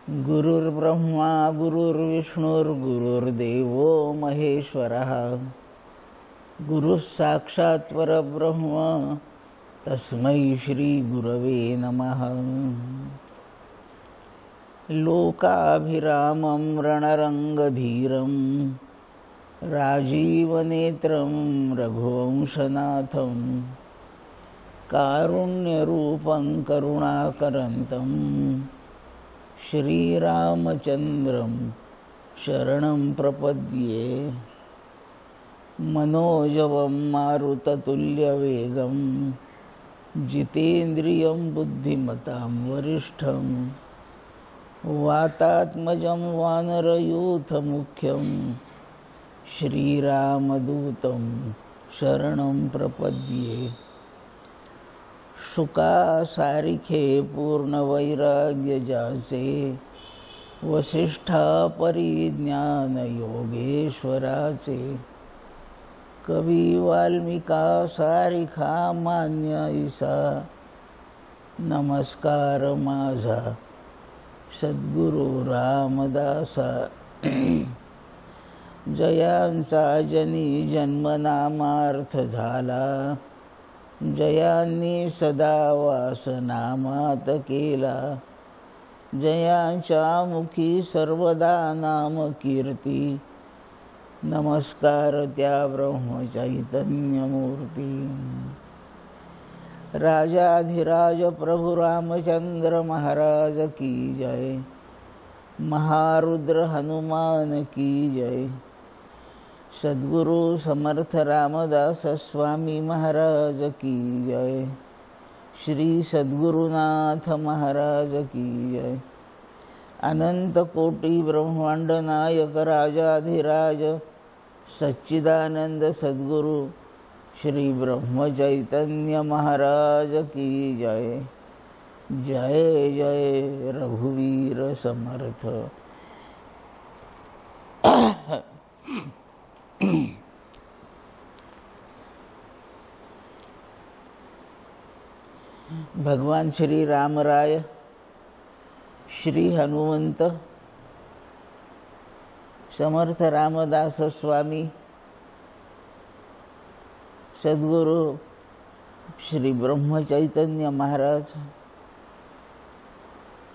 गुरुर्ब्रह्मा गुरुर्विष्णुर्गुरुर्देवो महेश्वरः गुरुः साक्षात् परब्रह्म तस्मै श्री गुरवे नमः। लोकाभिरामं रणरंगधीरं राजीवनेत्रं रघुवंशनाथं कारुण्यरूपं करुणाकरन्तं श्रीरामचन्द्रं शरणं प्रपद्ये। मनोजवं मारुततुल्यवेगं जितेन्द्रियं बुद्धिमतां वरिष्ठं वातात्मजं वानरयूथमुख्यं श्रीरामदूतं शरणं प्रपद्ये। शुकासारिखे पूर्णवैराग्यजासे वसिष्ठा परिज्ञानयोगेश्वराचे कवी वाल्मिका सारिखा मान्य ईसा नमस्कार माझा सद्गुरु रामदासा। जयांचा जनी जन्मनामार्थ झाला जयांनी सदा वासनामात केला। जयांच्या मुखी सर्वदा नाम कीर्ती नमस्कार त्या ब्रह्मचैतन्यमूर्ती। राजाधिराज प्रभु रामचंद्र महाराज की जय। महारुद्र हनुमान की जय। सद्गुरु समर्थ रामदास स्वामी महाराज की जय। श्री सद्गुरुनाथ महाराज की जय। अनंत कोटि ब्रह्मांड नायक राजाधिराज सच्चिदानंद सद्गुरु श्री ब्रह्म चैतन्य महाराज की जय। जय जय रघुवीर समर्थ। भगवान श्री रामराय, श्री हनुमंत, समर्थ रामदास स्वामी, सद्गुरु श्री ब्रह्म चैतन्य महाराज,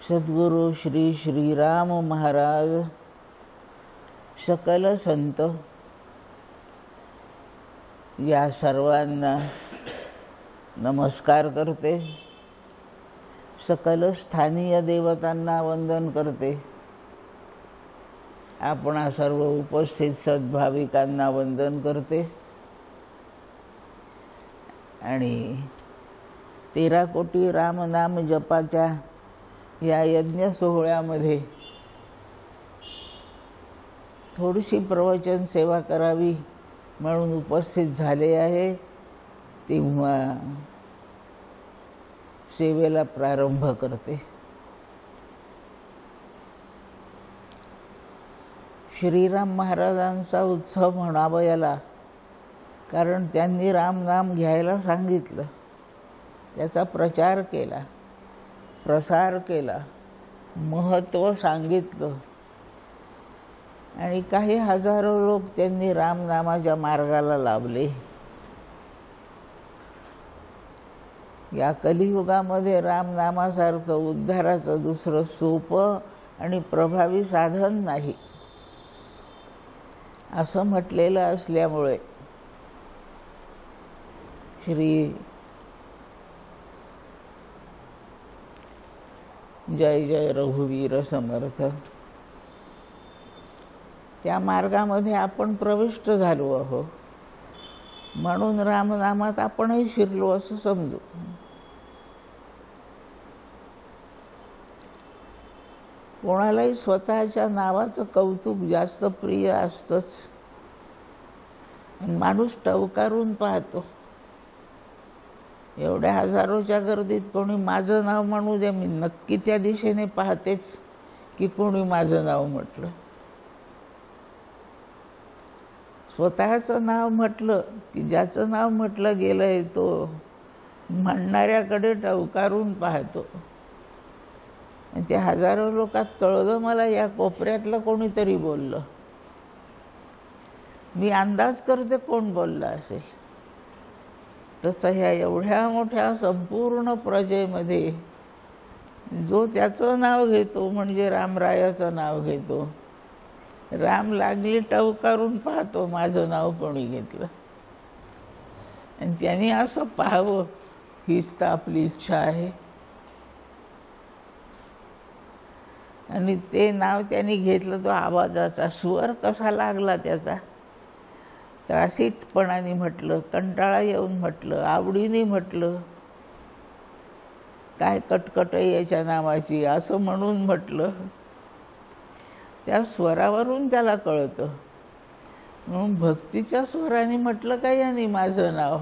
सद्गुरु श्री श्रीराम महाराज, सकल संत या सर्वांना नमस्कार करते। सकल स्थानीय देवतांना वंदन करते। आपणा सर्व उपस्थित सद्भाविकांना वंदन करते आणि 13 कोटी रामनाम जपाच्या या यज्ञ सोहळ्यामध्ये थोडीशी प्रवचन सेवा करावी म्हणून उपस्थित झाले आहे। तेव्हा सेवेला प्रारंभ करते। श्रीराम महाराजांचा उत्सव म्हणावा याला, कारण त्यांनी रामनाम घ्यायला सांगितलं, त्याचा प्रचार केला, प्रसार केला, महत्त्व सांगितलं आणि काही हजारो लोक त्यांनी रामनामाच्या मार्गाला लावले। या कलियुगामध्ये रामनामासारखं उद्धाराचं दुसरं सोपं आणि प्रभावी साधन नाही असं म्हटलेलं असल्यामुळे श्री जय जय रघुवीर समर्थ त्या मार्गामध्ये आपण प्रविष्ट झालो आहोत म्हणून रामनामात आपणही शिरलो असं समजू। कोणालाही स्वतःच्या नावाचं कौतुक जास्त प्रिय असतंच। माणूस टवकारून पाहतो। एवढ्या हजारोच्या गर्दीत कोणी माझं नाव म्हणू दे, मी नक्की त्या दिशेने पाहतेच की कोणी माझं नाव म्हटलं। स्वतःचं नाव म्हटलं की ज्याचं नाव म्हटलं गेलंय तो म्हणणाऱ्याकडे टवकारून पाहतो। आणि त्या हजारो लोकात कळलं मला या कोपऱ्यातलं कोणीतरी बोललं. मी अंदाज करते कोण बोललं असेल. तसं ह्या एवढ्या मोठ्या संपूर्ण प्रजेमध्ये जो त्याचं नाव घेतो म्हणजे रामरायाचं नाव घेतो. राम लागली टवकारून पाहतो माझं नाव कोणी घेतलं, आणि त्यांनी असं पाहावं हीच तर आपली इच्छा आहे. आणि ते नाव त्यांनी घेतलं. तो आवाजाचा स्वर कसा लागला त्याचा. त्रासितपणाने म्हटलं, कंटाळा येऊन म्हटलं, आवडीने म्हटलं, काय कटकट आहे याच्या नावाची असं म्हणून म्हटलं. त्या स्वरावरून त्याला कळतं. म्हणून भक्तीच्या स्वराने म्हटलं का यांनी माझं नाव,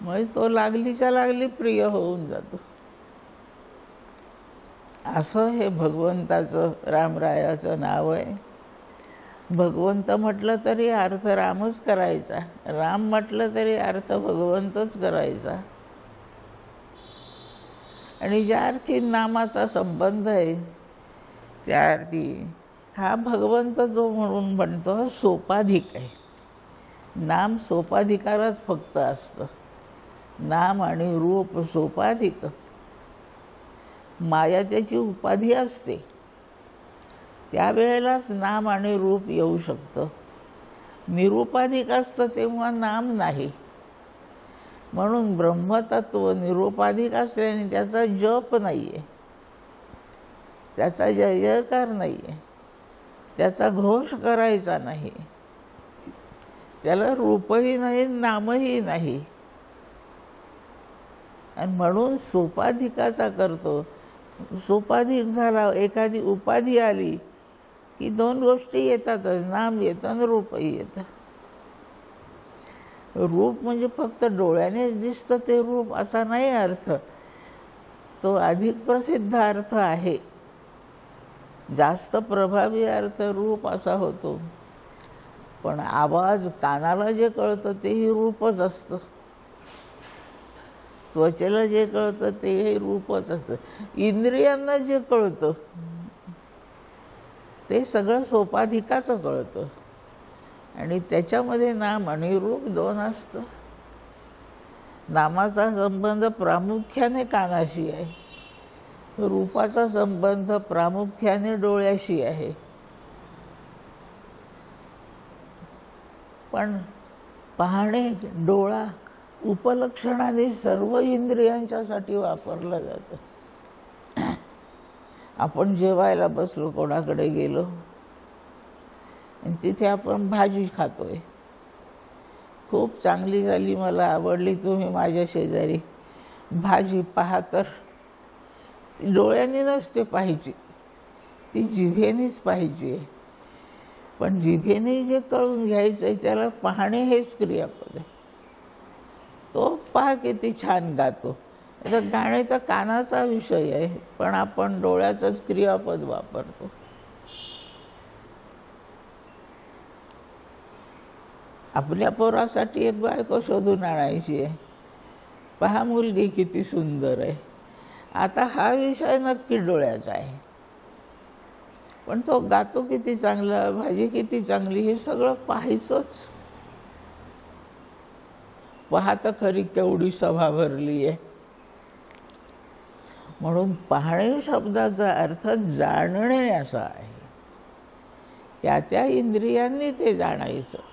मग तो लागलीच्या लागली प्रिय होऊन जातो. असं हे भगवंताचं रामरायाचं नाव आहे. भगवंत म्हटलं तरी अर्थ रामच करायचा, राम म्हटलं तरी अर्थ भगवंतच करायचा. आणि ज्या अर्थी नामाचा संबंध आहे त्या अर्थी हा भगवंत जो म्हणून म्हणतो सोपाधिक आहे. नाम सोपाधिकालाच फक्त असतं. नाम आणि रूप सोपाधिक. माया त्याची उपाधी असते, त्यावेळेलाच नाम आणि रूप येऊ शकतं. निरूपाधिक असतं तेव्हा नाम नाही. म्हणून ब्रह्मतत्व निरूपाधिक असल्याने त्याचा जप नाही आहे, त्याचा जयकार नाही आहे, त्याचा घोष करायचा नाही, त्याला रूपही नाही नामही नाही. आणि म्हणून सोपाधिकाचा करतो. सोपाधिक झाला, एखादी उपाधी आली की दोन गोष्टी येतातच, नाम येतं आणि रूपही येतं. रूप म्हणजे फक्त डोळ्यानेच दिसतं ते रूप असा नाही अर्थ. तो अधिक प्रसिद्ध अर्थ आहे, जास्त प्रभावी अर्थ रूप असा होतो. पण आवाज कानाला जे कळतं तेही रूपच असतं, त्वचेला जे कळतं तेही रूपच असतं, इंद्रियांना जे कळतं ते सगळं सोपाधिकाचं कळतं. आणि त्याच्यामध्ये नाम आणि रूप दोन असतं. नामाचा संबंध प्रामुख्याने कानाशी आहे, रूपाचा संबंध प्रामुख्याने डोळ्याशी आहे. पण पाहणे, डोळा उपलक्षणाने सर्व इंद्रियांच्यासाठी वापरलं जातं. आपण जेवायला बसलो, कोणाकडे गेलो आणि तिथे आपण भाजी खातोय, खूप चांगली झाली, मला आवडली, तुम्ही माझ्या शेजारी भाजी पहा, तर डोळ्यांनी नसते पाहिजे, ती जिभेनेच पाहिजे. पण जिभेने जे कळून घ्यायचं आहे त्याला पाहणे हेच क्रियापद आहे. तो पहा किती छान गातो. आता गाणे तर कानाचा विषय आहे, पण आपण डोळ्याचंच क्रियापद वापरतो. आपल्या पोरासाठी एक बायको शोधून आणायची आहे, पहा मुलगी किती सुंदर आहे. आता हा विषय नक्की डोळ्याचा आहे, पण तो गातो किती चांगला, भाजी किती चांगली, हे सगळं पाहायचंच. पहा तर खरी केवढी सभा भरली आहे. म्हणून पाहणे शब्दाचा अर्थ जाणणे असा आहे. त्या त्या इंद्रियांनी ते जाणायचं.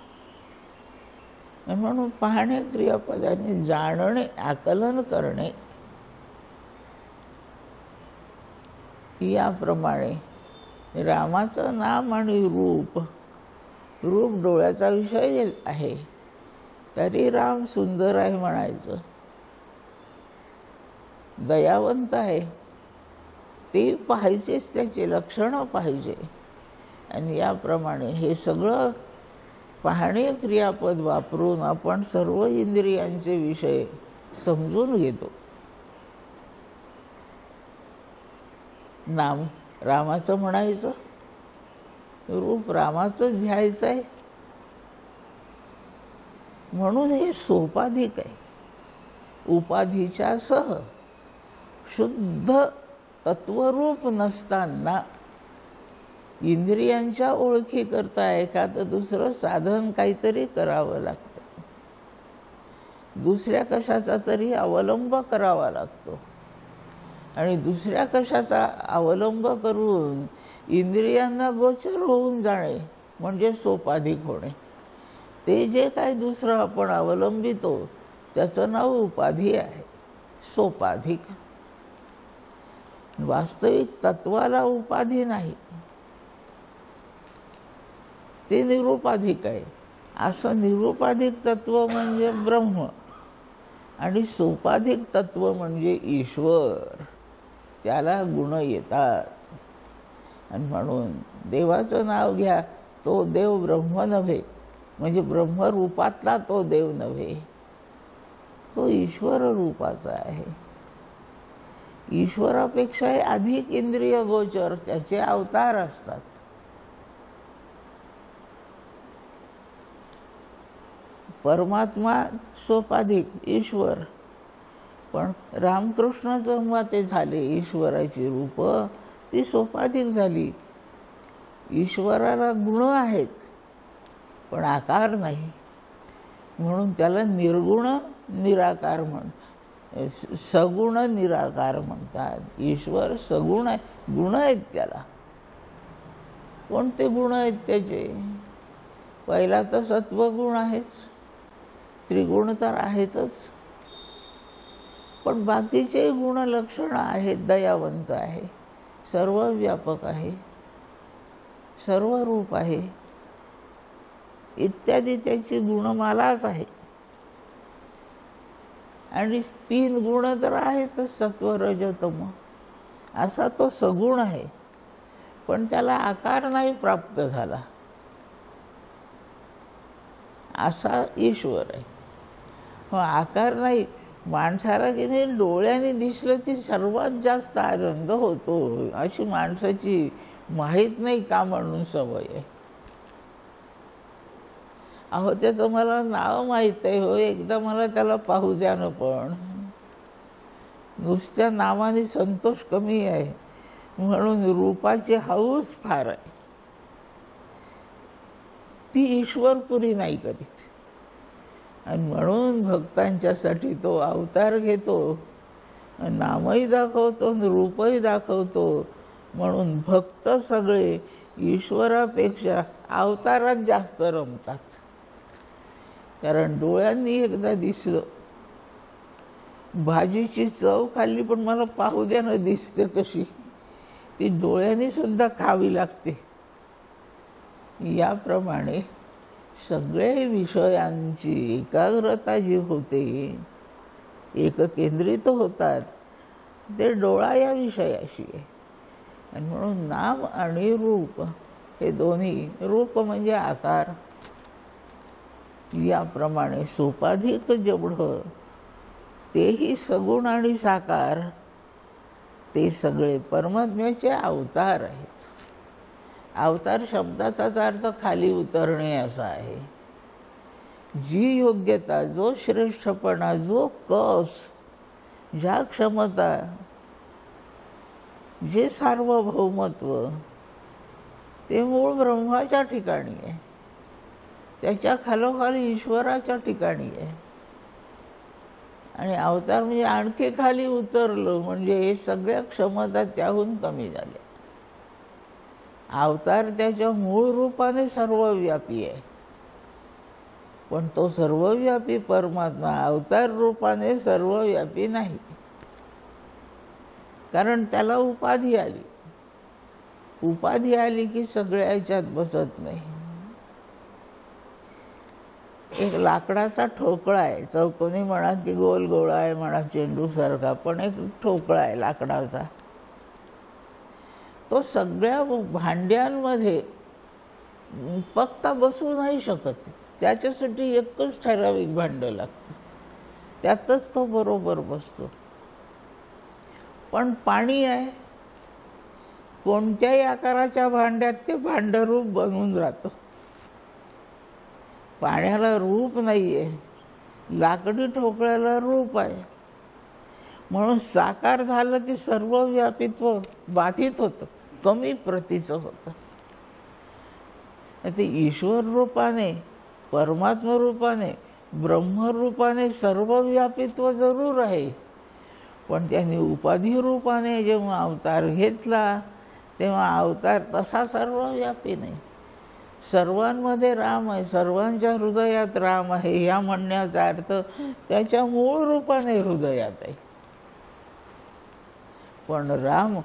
म्हणून पाहणे क्रियापदाने जाणणे, आकलन करणे. याप्रमाणे रामाचं नाम आणि रूप, रूप डोळ्याचा विषय आहे तरी राम सुंदर आहे म्हणायचं. दयावंत आहे ते पाहायचेच, त्याचे लक्षणं पाहिजे. आणि याप्रमाणे हे सगळं पाहणे क्रियापद वापरून आपण सर्व इंद्रियांचे विषय समजून घेतो. नाम रामाचं म्हणायचं, रूप रामाचं ध्यायचं आहे. म्हणून हे सोपाधिक आहे. उपाधीच्या सह शुद्ध तत्वरूप नसताना इंद्रियांच्या ओळखी करता एखादं दुसरं साधन काहीतरी करावं लागतं, दुसऱ्या कशाचा तरी अवलंब करावा लागतो. आणि दुसऱ्या कशाचा अवलंब करून इंद्रियांना गोचर होऊन जाणे म्हणजे सोपाधिक होणे. ते जे काय दुसरं आपण अवलंबितो त्याचं नाव उपाधी आहे, सोपाधिक. वास्तविक तत्वाला उपाधी नाही, ते निरुपाधिक आहे. असं निरुपाधिक तत्व म्हणजे ब्रह्म आणि सोपाधिक तत्व म्हणजे ईश्वर. त्याला गुण येतात. आणि म्हणून देवाचं नाव घ्या, तो देव ब्रह्म नव्हे, म्हणजे ब्रह्मरूपातला तो देव नव्हे, तो ईश्वर रूपाचा आहे. ईश्वरापेक्षाही अधिक इंद्रिय गोचर त्याचे अवतार असतात. परमात्मा सोपाधिक ईश्वर, पण रामकृष्ण जेव्हा ते झाले ईश्वराची रूप, ती सोपाधिक झाली. ईश्वराला गुण आहेत पण आकार नाही, म्हणून त्याला निर्गुण निराकार सगुण निराकार म्हणतात. ईश्वर सगुण आहे, गुण आहेत त्याला. कोणते गुण आहेत त्याचे? पहिला तर सत्वगुण आहेच, त्रिगुण तर आहेतच, पण बाकीचे गुण लक्षण आहेत. दयावंत आहे, सर्वव्यापक आहे, सर्वरूप आहे, इत्यादी त्याची गुणमालाच आहे. आणि 3 गुण तर आहेतच, सत्व रज तम. असा तो सगुण आहे, पण त्याला आकार नाही प्राप्त झाला, असा ईश्वर आहे. आकार नाही. माणसाला की नाही डोळ्याने दिसलं की सर्वात जास्त आनंद होतो, अशी माणसाची माहीत नाही का म्हणून सवय आहे. अहो, त्याचं मला नाव माहीत आहे हो, एकदा मला त्याला पाहू द्या ना. पण नुसत्या नावाने संतोष कमी आहे, म्हणून रूपाची हौस फार आहे. ती ईश्वरपुरी नाही करीत. आणि म्हणून भक्तांच्यासाठी तो अवतार घेतो, नामही दाखवतो, रूपही दाखवतो. म्हणून भक्त सगळे ईश्वरापेक्षा अवतारात जास्त रमतात. कारण डोळ्यांनी एकदा दिसलं, भाजीची चव खाल्ली पण मला पाहू द्या ना दिसते कशी, ती डोळ्यांनी सुद्धा खावी लागते. याप्रमाणे सगळे विषयांची एकाग्रता जी होते, एककेंद्रित होतात, ते डोळा या विषयाशी आहे. आणि म्हणून नाम आणि रूप हे दोन्ही, रूप म्हणजे आकार, याप्रमाणे सोपाधिक जेवढं तेही सगुण आणि साकार, ते सगळे परमात्म्याचे अवतार आहेत. अवतार शब्दाचाच अर्थ खाली उतरणे असा आहे. जी योग्यता, जो श्रेष्ठपणा, जो कस, ज्या क्षमता, जे सार्वभौमत्व, ते मूळ ब्रह्माच्या ठिकाणी आहे, त्याच्या खालोखाली ईश्वराच्या ठिकाणी आहे. आणि अवतार म्हणजे आणखी खाली उतरलं म्हणजे हे सगळ्या क्षमता त्याहून कमी झाल्या. अवतार त्याच्या मूळ रूपाने सर्वव्यापी आहे, पण तो सर्वव्यापी परमात्मा अवतार रूपाने सर्वव्यापी नाही, कारण त्याला उपाधी आली. उपाधी आली की सगळ्या ह्याच्यात बसत नाही. एक लाकडाचा ठोकळा आहे, चौकोनी म्हणा की गोल गोळा आहे म्हणा, चेंडूसारखा, पण एक ठोकळा आहे लाकडाचा. तो सगळ्या भांड्यांमध्ये पक्का बसू नाही शकत. त्याच्यासाठी एकच ठराविक भांडं लागतं, त्यातच तो बरोबर बसतो. पण पाणी आहे, कोणत्याही आकाराच्या भांड्यात ते भांडरूप बनून राहतं. पाण्याला रूप नाही आहे, लाकडी ठोकळ्याला रूप आहे. म्हणून साकार झालं की सर्व व्यापित्व बाधित होतं, कमी प्रतीचं होतं. ते ईश्वर रूपाने, परमात्मा रूपाने, ब्रह्मरूपाने सर्व व्यापित्व जरूर आहे, पण त्यांनी उपाधी रूपाने जेव्हा अवतार घेतला तेव्हा अवतार तसा सर्वव्यापी नाही. सर्वांमध्ये राम आहे, सर्वांच्या हृदयात राम आहे, या म्हणण्याचा अर्थ त्याच्या मूळ रूपाने हृदयात आहे. पण राम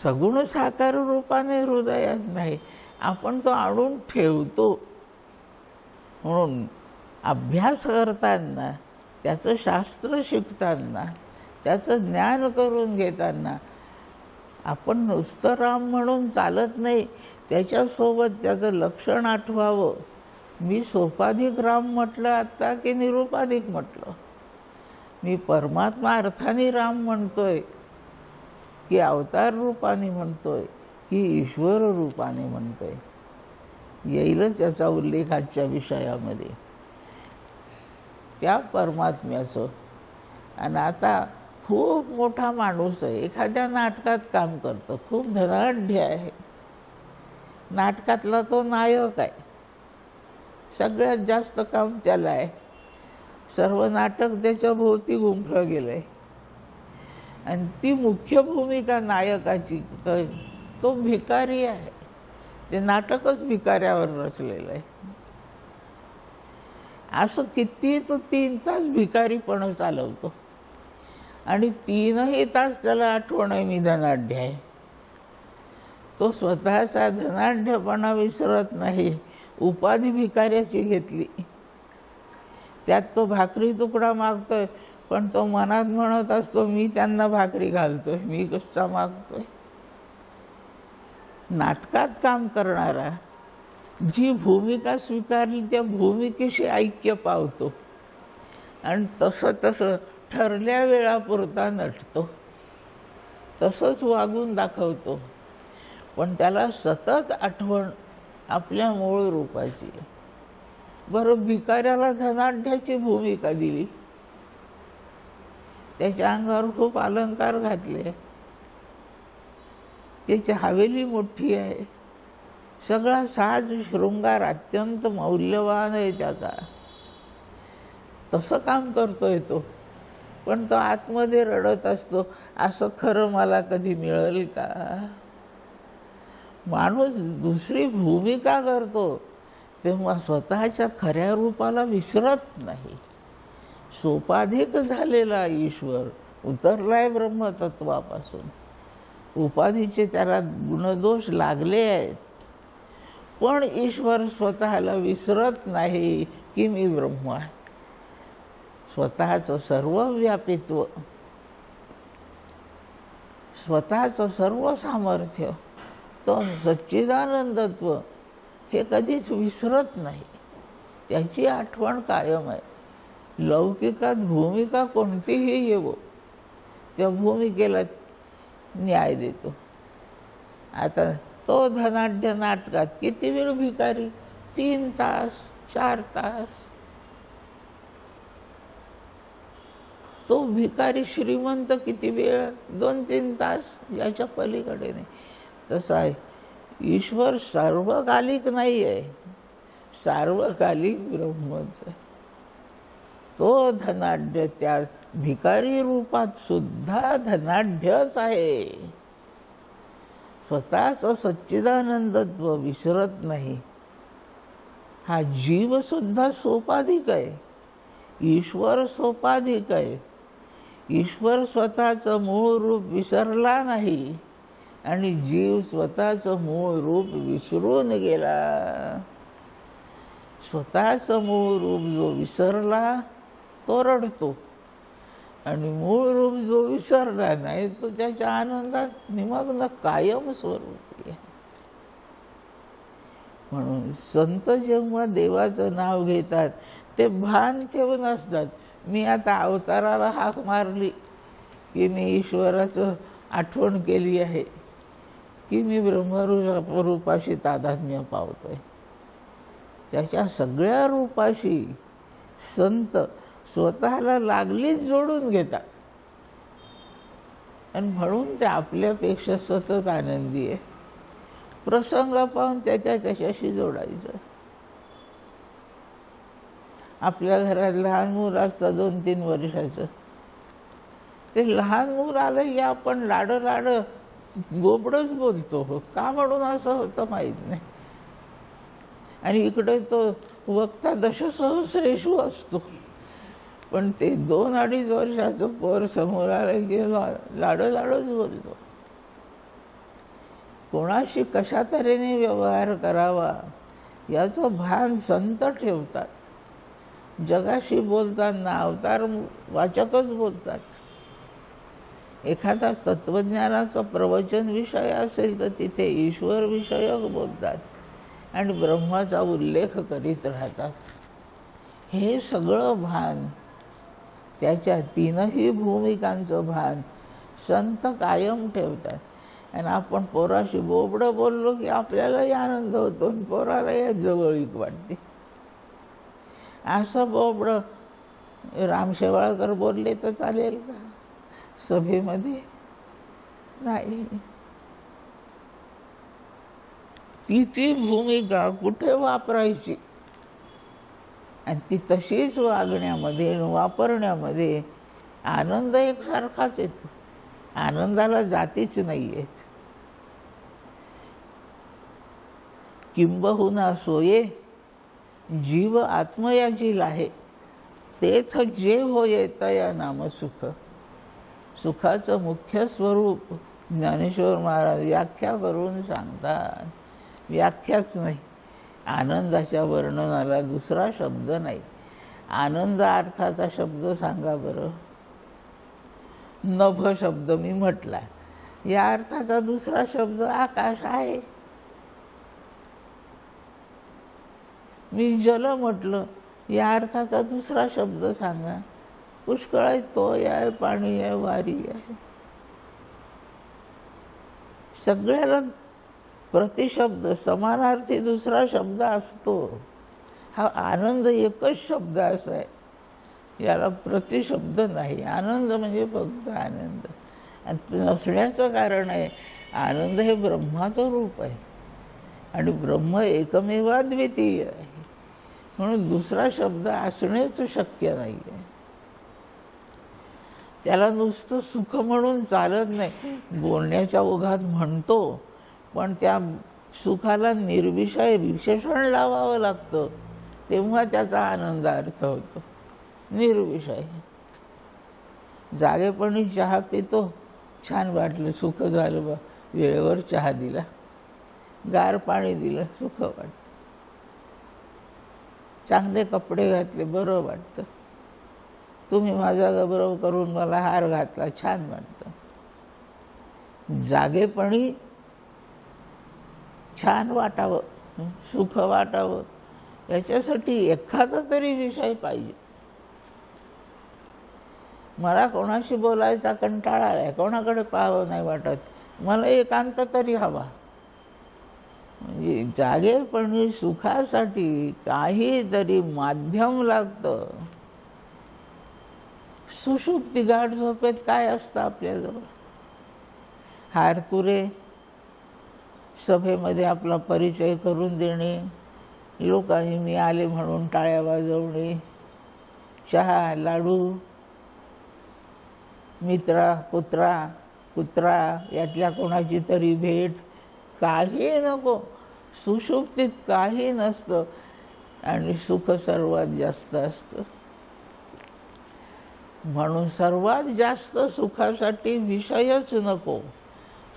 सगुण साकार रूपाने हृदयात नाही, आपण तो आणून ठेवतो. म्हणून अभ्यास करताना, त्याचं शास्त्र शिकताना, त्याचं ज्ञान करून घेताना आपण नुसतं राम म्हणून चालत नाही, त्याच्यासोबत त्याचं लक्षण आठवावं. मी सोपाधिक राम म्हटलं आता की निरुपाधिक म्हटलं? मी परमात्मा अर्थाने राम म्हणतोय की अवतार रूपाने म्हणतोय की ईश्वर रूपाने म्हणतोय? येईलच याचा उल्लेख आजच्या विषयामध्ये त्या परमात्म्याचं. आणि आता खूप मोठा माणूस आहे, एखाद्या नाटकात काम करतो, खूप धनाढ्य आहे, नाटकातला तो नायक आहे, सगळ्यात जास्त काम त्याला आहे, सर्व नाटक त्याच्या भोवती गुंफलं गेलं आहे. आणि ती मुख्य भूमिका नायकाची, तो भिकारी आहे, ते नाटकच भिकाऱ्यावर रचलेलं आहे. असं किती तो 3 तास भिकारीपणा चालवतो आणि 3ही तास त्याला आठवण आहे मी धनाढ्य आहे. तो स्वतःचा धनाढ्यपणा विसरत नाही, उपाधी भिकाऱ्याची घेतली. त्यात तो भाकरी तुकडा मागतोय, पण तो मनात म्हणत असतो मी त्यांना भाकरी घालतोय, मी कसा मागतोय. नाटकात काम करणारा जी भूमिका स्वीकारली त्या भूमिकेशी ऐक्य पावतो आणि तसं तसं ठरल्या वेळापुरता नटतो, तसंच वागून दाखवतो. पण त्याला सतत आठवण आपल्या मूळ रूपाची. बरं, भिकाऱ्याला धनाढ्याची भूमिका दिली, त्याच्या अंगावर खूप अलंकार घातले, त्याची हवेली मोठी आहे, सगळा साज शृंगार अत्यंत मौल्यवान आहे त्याचा, तसं काम करतोय तो. पण तो आतमध्ये रडत असतो, असं खरं मला कधी मिळेल का? माणूस दुसरी भूमिका करतो तेव्हा स्वतःच्या खऱ्या रूपाला विसरत नाही. सोपाधिक झालेला ईश्वर उतरलाय ब्रह्मतत्वापासून. उपाधीचे त्याला गुणदोष लागले आहेत, पण ईश्वर स्वतःला विसरत नाही की मी ब्रह्म आहे. स्वतःचं सर्व व्यापित्व, स्वतःचं सर्व सामर्थ्य, तो सच्चिदानंदत्व हे कधीच विसरत नाही, त्याची आठवण कायम आहे. लौकिकात भूमिका कोणतीही येवो, त्या भूमिकेला न्याय देतो. आता तो धनाढ्य नाटकात किती वेळ भिकारी? 3 तास, 4 तास. तो भिकारी श्रीमंत किती वेळ? 2-3 तास, याच्या पलीकडे नाही. तसं आहे ईश्वर सर्वकालिक नाही आहे, सार्वकालिक ब्रह्मच आहे. तो धनाढ्य त्या भिकारी रूपात सुद्धा धनाढ्यच आहे. स्वतःचं सच्चिदानंदत्व विसरत नाही. हा जीव सुद्धा सोपाधिक आहे, ईश्वर सोपाधिक आहे. ईश्वर स्वतःचं मूळ रूप विसरला नाही आणि जीव स्वतःचं मूळ रूप विसरून गेला. स्वतःचं मूळ रूप जो विसरला तो रडतो आणि मूळ रूप जो विसरला नाही तो त्याच्या आनंदात निमग्न कायम स्वरूपी आहे. म्हणून संत जेव्हा देवाचं नाव घेतात ते भान ठेवून असतात. मी आता अवताराला हाक मारली की मी ईश्वराचं आठवण केली आहे, की मी ब्रह्मरूपाशी तादात्म्य पावतोय. त्याच्या सगळ्या रूपाशी संत स्वतःला लागलीच जोडून घेतात. आणि म्हणून ते आपल्यापेक्षा सतत आनंदी आहे. प्रसंग पाहून त्याच्याशी जोडायचं. आपल्या घरात लहान मूल असतं 2-3 वर्षाचं, ते लहान मूल आलं की आपण लाड गोबडच बोलतो. का म्हणून असं होतं माहीत नाही. आणि इकडे तो वक्ता दशसहस्रेषु असतो, पण ते 2-2.5 वर्षाचं पोर समोर आलं की लाडच बोलतो. कोणाशी कशा तऱ्हेने व्यवहार करावा याचं भान संत ठेवतात. जगाशी बोलताना अवतार वाचकच बोलतात. एखादा तत्वज्ञानाचा प्रवचन विषय असेल तर तिथे ईश्वर विषयक बोलतात आणि ब्रह्माचा उल्लेख करीत राहतात. हे सगळं भान, त्याच्या 3ही भूमिकांचं भान संत कायम ठेवतात. आणि आपण पोराशी बोबडं बोललो की आपल्यालाही आनंद होतो आणि पोरालाही जवळीक वाटते. असं बोबडं राम शेवाळकर बोलले तर चालेल का सभेमध्ये? नाही. ती भूमिका कुठे वापरायची आणि ती तशीच वागण्यामध्ये वापरण्यामध्ये आनंद एकसारखाच येतो. आनंदाला जातीच नाही आहेत. किंबहुना सोये जीव आत्मयाची लाहे, तेथ जे होये तया नाम सुख. सुखाचं मुख्य स्वरूप ज्ञानेश्वर महाराज व्याख्या करून सांगतात. व्याख्याच नाही, आनंदाच्या वर्णनाला दुसरा शब्द नाही. आनंद अर्थाचा शब्द सांगा बरं. नभ शब्द मी म्हटला, या अर्थाचा दुसरा शब्द आकाश आहे. मी जल म्हटलं, या अर्थाचा दुसरा शब्द सांगा. पुष्कळ आहे, तोय आहे, पाणी आहे, वारी आहे. सगळ्याला प्रतिशब्द समानार्थी दुसरा शब्द असतो. हा आनंद एकच शब्द असा आहे, याला प्रतिशब्द नाही. आनंद म्हणजे फक्त आनंद. आणि नसण्याचं कारण आहे, आनंद हे ब्रह्माचं रूप आहे आणि ब्रह्म एकमेवाद्वितीय आहे. म्हणून दुसरा शब्द असणेच शक्य नाही आहे. त्याला नुसतं सुख म्हणून चालत नाही. बोलण्याच्या ओघात म्हणतो, पण त्या सुखाला निर्विषय विशेषण लावावं लागतं, तेव्हा त्याचा आनंद अर्थ होतो. निर्विषय जागेपणी चहा पितो, छान वाटलं, सुख झालं बा. वेळेवर चहा दिला, गार पाणी दिलं, सुख वाटतं. चांगले कपडे घातले, बरं वाटतं. तुम्ही माझा गौरव करून मला हार घातला, छान वाटतं. जागेपणी छान वाटावं, सुख वाटावं, याच्यासाठी एखादा तरी विषय पाहिजे. मला कोणाशी बोलायचा कंटाळा आहे, कोणाकडे पाहावं नाही वाटत, मला एकांत तरी हवा. म्हणजे जागेपणी सुखासाठी काहीतरी माध्यम लागतं. सुषुप्ती गाढ झोपेत काय असतं आपल्याजवळ? हारतुरे, सभेमध्ये आपला परिचय करून देणे, लोकांनी मी आले म्हणून टाळ्या वाजवणे, चहा, लाडू, मित्रा, कुत्रा यातल्या कोणाची तरी भेट, काही नको. सुषुप्तीत काही नसतं आणि सुख सर्वात जास्त असतं. म्हणून सर्वात जास्त सुखासाठी विषयच नको.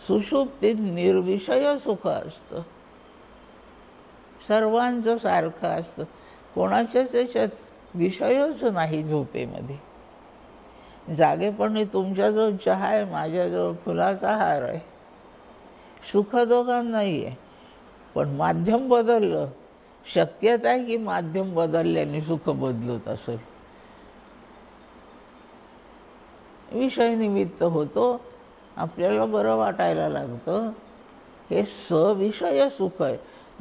सुषुप्तीत निर्विषय सुख असतं. सर्वांचं सारखं असतं, कोणाच्याच याच्यात विषयच नाही झोपेमध्ये. जागेपणी तुमच्याजवळ चहा आहे, माझ्याजवळ फुलाचा हार आहे. सुख दोघांनाही आहे, पण माध्यम बदललं. शक्यता आहे की माध्यम बदलल्याने सुख बदलत असेल. विषय निमित्त होतो, आपल्याला बरं वाटायला लागतं. हे सविषय सुख आहे.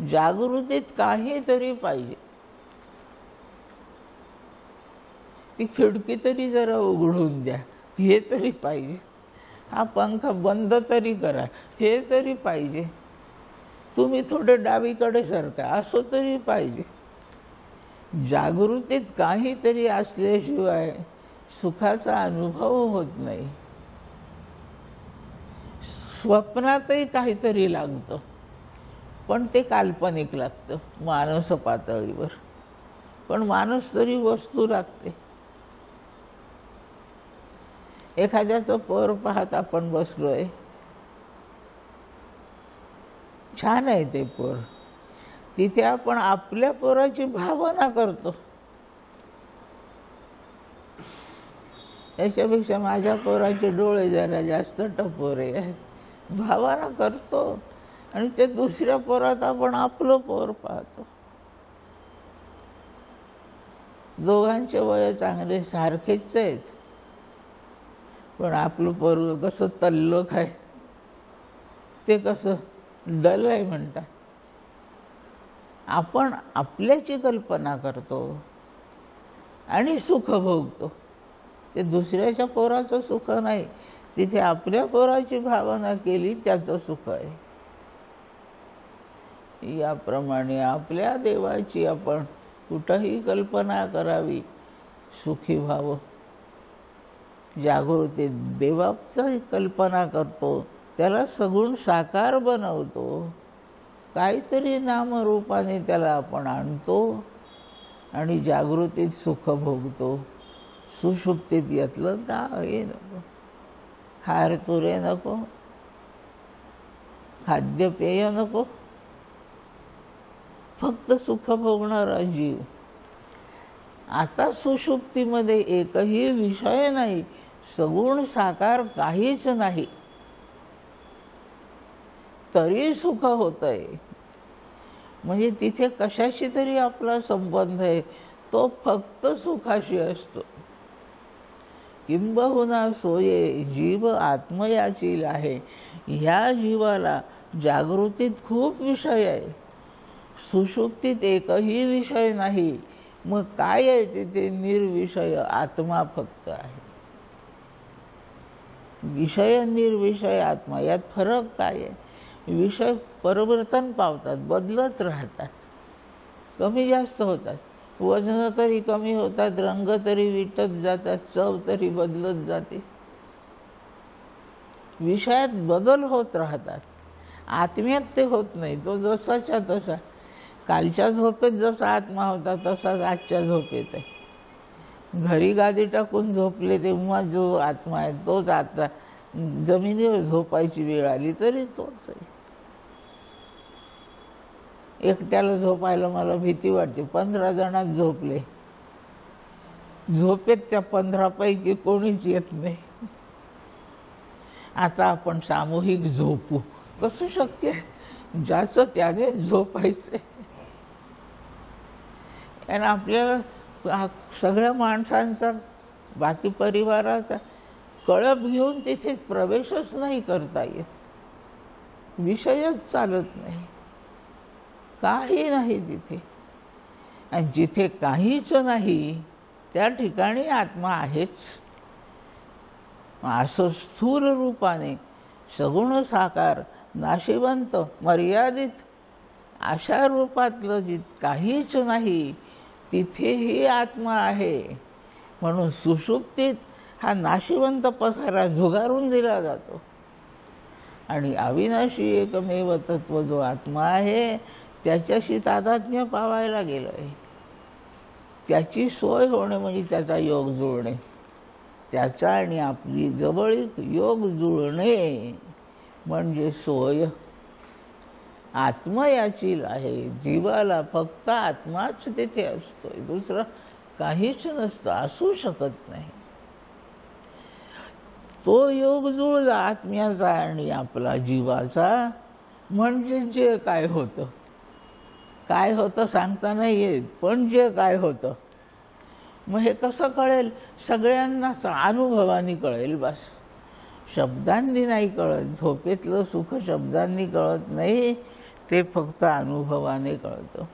जागृतीत काहीतरी पाहिजे. ती खिडकी तरी जरा उघडून द्या, हे तरी पाहिजे. हा पंखा बंद तरी करा, हे तरी पाहिजे. तुम्ही थोडे डावीकडे सरका, असं तरी पाहिजे. जागृतीत काहीतरी असल्याशिवाय सुखाचा अनुभव होत नाही. स्वप्नातही काहीतरी लागतं, पण ते काल्पनिक लागतं मानस पातळीवर. पण माणूस तरी वस्तू लागते. एखाद्याचं पोर पाहत आपण बसलोय, छान आहे ते पोर, तिथे आपण आपल्या पोराची भावना करतो. याच्यापेक्षा माझ्या पोराचे डोळे जरा जास्त टपोरे आहेत, भावना करतो. आणि ते दुसऱ्या पोरात आपण आपलं पोर पाहतो. दोघांचे वय चांगले सारखेच आहेत, पण आपलं पोरग कसं तल्लख आहे, ते कसं डल आहे म्हणतात. आपण आपल्याची कल्पना करतो आणि सुख भोगतो. ते दुसऱ्याच्या पोराचं सुख नाही, तिथे आपल्या पोराची भावना केली त्याचं सुख आहे. याप्रमाणे आपल्या देवाची आपण कुठंही कल्पना करावी, सुखी व्हावं. जागृतीत देवाची कल्पना करतो, त्याला सगुण साकार बनवतो, काहीतरी नामरूपाने त्याला आपण आणतो आणि जागृतीत सुख भोगतो. सुषुप्तीत यातलं काही नको, हार तुरे नको, खाद्यपेय नको, फक्त सुख भोगणारा जीव. आता सुषुप्तीमध्ये एकही विषय नाही, सगुण साकार काहीच नाही, तरी सुख होतंय. म्हणजे तिथे कशाशी तरी आपला संबंध आहे, तो फक्त सुखाशी असतो. किंबहुना सोये जीव आत्मयाचील आहे. ह्या जीवाला जागृतीत खूप विषय आहे, सुषुप्तीत एकही विषय नाही. मग काय आहे तिथे? निर्विषय आत्मा फक्त आहे. विषय निर्विषय आत्मा, यात फरक काय आहे? विषय परिवर्तन पावतात, बदलत राहतात, कमी जास्त होतात, वजन तरी कमी होतात, रंग तरी विटत जातात, चव तरी बदलत जाते. विषयात बदल होत राहतात. आत्म्यात ते होत नाही, तो जसाच्या तसा. कालच्या झोपेत जसा आत्मा होता तसाच आजच्या झोपेत आहे. घरी गादी टाकून झोपले तेव्हा जो आत्मा आहे तोच आता जमिनीवर झोपायची वेळ आली तरी तोच आहे. एकट्याला झोपायला मला भीती वाटते. 15 जणात झोपले, झोपेत त्या 15 पैकी कोणीच येत नाही. आता आपण सामूहिक झोपू, कसं शक्य आहे? ज्याचं त्याने झोपायचंय. आणि आपल्याला सगळ्या माणसांचा, बाकी परिवाराचा कळप घेऊन तिथे प्रवेशच नाही करता येत. विषयच चालत नाही, काही नाही तिथे. आणि जिथे काहीच नाही त्या ठिकाणी आत्मा आहेच. असं स्थूल रूपाने सगुण साकार, नाशिवंत, मर्यादित अशा रूपातलं काहीच नाही तिथेही आत्मा आहे. म्हणून सुषुप्तीत हा नाशिवंत पसारा झुगारून दिला जातो आणि अविनाशी एकमेव तत्व जो आत्मा आहे त्याच्याशी तादात्म्य पावायला गेलोय. त्याची सोय होणे म्हणजे त्याचा योग जुळणे, त्याचा आणि आपली जवळीक योग जुळणे म्हणजे सोय. आत्मयाचील आहे. जीवाला फक्त आत्माच तिथे असतोय, दुसरं काहीच नसतं, असू शकत नाही. तो योग जुळला आत्म्याचा आणि आपला जीवाचा, म्हणजे जे काय होतं, काय होतं सांगता नाही येत, पण जे काय होतं. मग हे कसं कळेल? सगळ्यांनाच अनुभवाने कळेल. बस शब्दांनी नाही कळत. झोपेतलं सुख शब्दांनी कळत नाही, ते फक्त अनुभवाने कळतं.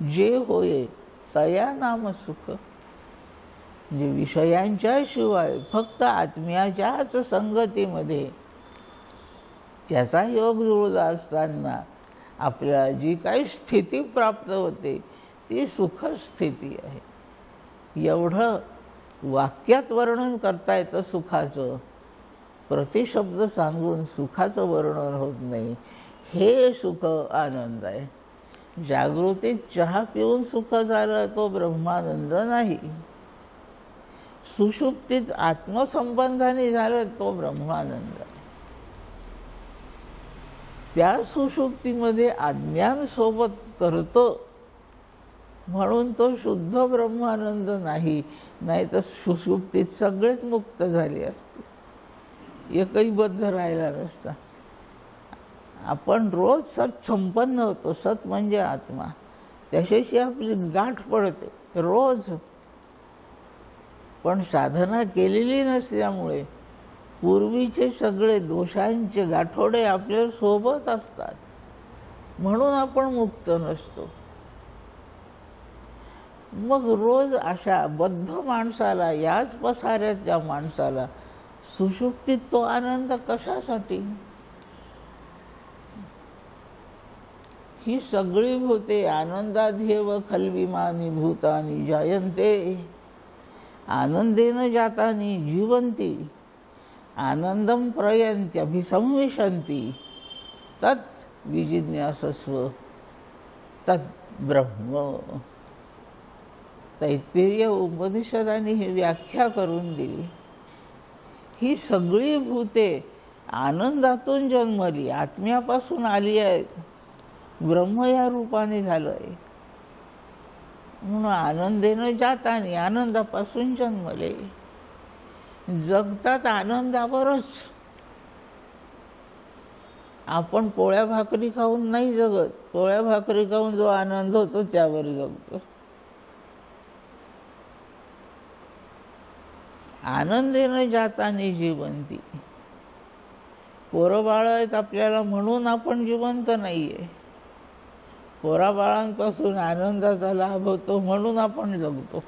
जे होय तया नाम सुख. म्हणजे विषयांच्या शिवाय फक्त आत्म्याच्याच संगतीमध्ये त्याचा योग जुळला असताना आपल्याला जी काही स्थिती प्राप्त होते ती सुखस्थिती आहे. एवढं वाक्यात वर्णन करता येतं सुखाचं, प्रतिशब्द सांगून सुखाचं वर्णन होत नाही. हे सुख आनंद आहे. जागृतीत चहा पिऊन सुख झालं तो ब्रह्मानंद नाही. सुषुप्तीत आत्मसंबंधाने झालं तो ब्रह्मानंद आहे. त्या सुषुप्तीमध्ये अज्ञान सोबत करतो म्हणून तो शुद्ध ब्रह्मानंद नाही. नाही तर सुषुप्तीत सगळेच मुक्त झाले असते, एकही बद्ध राहिला नसता. आपण रोज सत संपन्न होतो. सत म्हणजे आत्मा, त्याच्याशी आपली गाठ पडते रोज. पण साधना केलेली नसल्यामुळे पूर्वीचे सगळे दोषांचे गाठोडे आपल्या सोबत असतात, म्हणून आपण मुक्त नसतो. मग रोज अशा बद्ध माणसाला, याच पसाऱ्याच्या माणसाला सुषुप्तीत तो आनंद कशासाठी? ही सगळी भूते आनंदाध्येव खल्विमानी भूतानी जायन्ते आनंदेन जातानी जीवन्ति आनंदम प्रयन्त्यभिसंविशन्ति तत् विजिज्ञासस्व तत् ब्रह्म. तैत्तिरीय उपनिषदांनी ही व्याख्या करून दिली. ही सगळी भूते आनंदातून जन्मली, आत्म्यापासून आली आहेत, ब्रह्म या रूपाने झालं आहे. म्हणून आनंदेनं जातानी आनंदापासून जन्मले. जगतात आनंदावरच. आपण पोळ्या भाकरी खाऊन नाही जगत. पोळ्या भाकरी खाऊन जो आनंद होतो त्यावर जगतो. आनंदेनं जातानी जीवंती. पोरं बाळ आहेत आपल्याला म्हणून आपण जिवंत नाहीये. पोराबाळांपासून आनंदाचा लाभ होतो म्हणून आपण जगतो.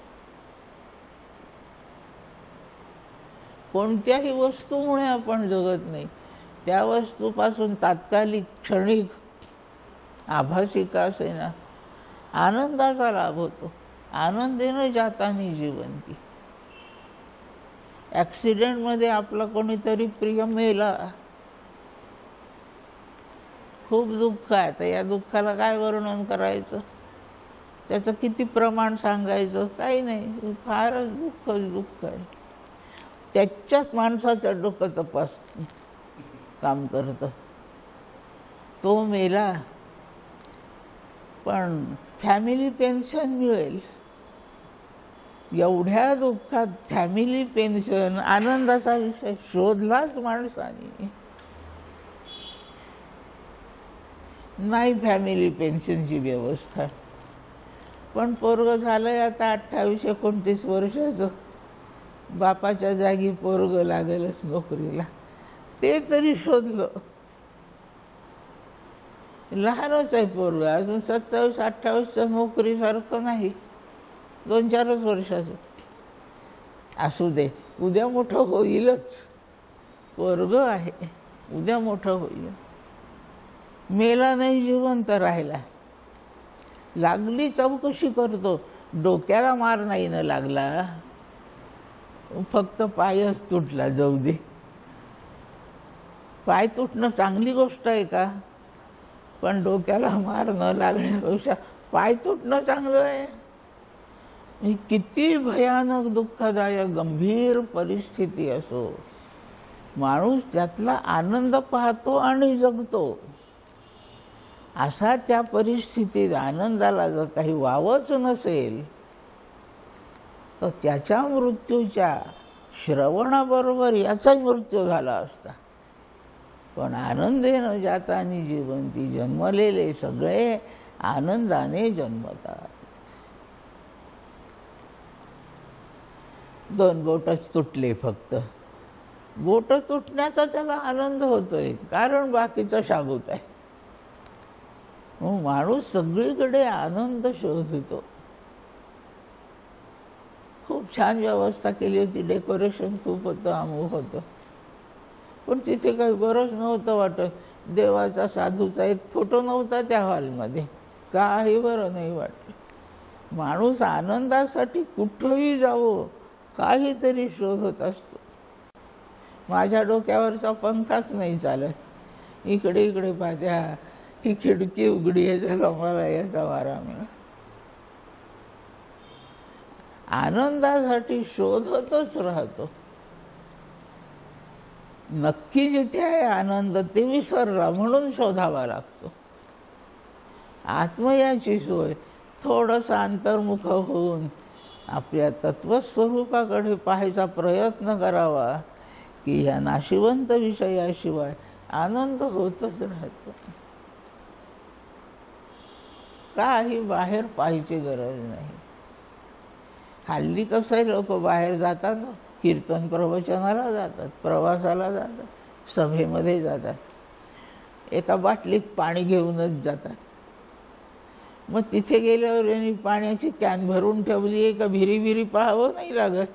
कोणत्याही वस्तूमुळे आपण जगत नाही. त्या वस्तूपासून तात्कालिक क्षणिक आभासी का असेना आनंदाचा लाभ होतो. आनंदेनं जातानी जीवंती. ॲक्सिडेंटमध्ये आपला कोणीतरी प्रिय मेला, खूप दुःख आहे. तर या दुःखाला काय वर्णन करायचं? त्याचं किती प्रमाण सांगायचं? काही नाही. फारच दुःख आहे. त्याच्याच माणसाचं डोकं तपास काम करतं. तो मेला पण फॅमिली पेन्शन मिळेल. एवढ्या दुःखात फॅमिली पेन्शन आनंदाचा विषय शोधलाच माणसाने. नाही फॅमिली पेन्शनची व्यवस्था. पण पोरग झालंय आता 28-29 वर्षाचं. बापाच्या जागी पोरग लागेलच नोकरीला. ते तरी शोधलं. लहानच आहे पोरग अजून 27-28च्या नोकरीसारखं नाही. 2-4 वर्षाचं. असू दे, उद्या मोठं होईलच. पोरग आहे, उद्या मोठं होईल. मेला नाही, जिवंत राहिला. लागली चौकशी करतो. डोक्याला मार नाही ना लागला, फक्त पायच तुटला. जाऊ दे. पाय तुटणं चांगली गोष्ट आहे का? पण डोक्याला मार न लागण्यापेक्षा पाय तुटणं चांगलं आहे. किती भयानक दुःखदायक गंभीर परिस्थिती असो, माणूस त्यातला आनंद पाहतो आणि जगतो. असा त्या परिस्थितीत आनंदाला जर काही वावच नसेल तर त्याच्या मृत्यूच्या श्रवणाबरोबर याचाच मृत्यू झाला असता. पण आनंदेनं जातानी जीवंती. जन्मलेले सगळे आनंदाने जन्मतात. 2 बोटच तुटले फक्त. बोट तुटण्याचा त्याला आनंद होतोय, कारण बाकीचा शाबूत आहे. माणूस सगळीकडे आनंद शोधतो. खूप खूप छान व्यवस्था केली होती, डेकोरेशन खूप होतं, अमुक होतं, पण तिथे काही गरज नव्हतं वाटत. देवाचा साधूचा एक फोटो नव्हता त्या हॉलमध्ये, काही बरं नाही वाटलं. माणूस आनंदासाठी कुठंही जावं काहीतरी शोधत असतो. माझ्या डोक्यावरचा पंखाच नाही चालत, इकडे इकडे पाहत्या, ही खिडकी उघडी आहे, चला मला याचा वारा मिळा. आनंदासाठी शोधतच राहतो. नक्की जिथे आहे आनंद ते विसरला म्हणून शोधावा लागतो. आत्मयाची सोय थोडंसं अंतर्मुख होऊन आपल्या तत्वस्वरूपाकडे पाहायचा प्रयत्न करावा की या नाशिवंत विषयाशिवाय आनंद होतच राहतो. काही बाहेर पाहायची गरज नाही. हल्ली कसं आहे, लोक बाहेर जातात ना, कीर्तन प्रवचनाला जातात, प्रवासाला जातात, सभेमध्ये जातात, एका बाटलीत पाणी घेऊनच जातात. मग तिथे गेल्यावर यांनी पाण्याची कॅन भरून ठेवली आहे का भिरी पाहावं नाही लागत,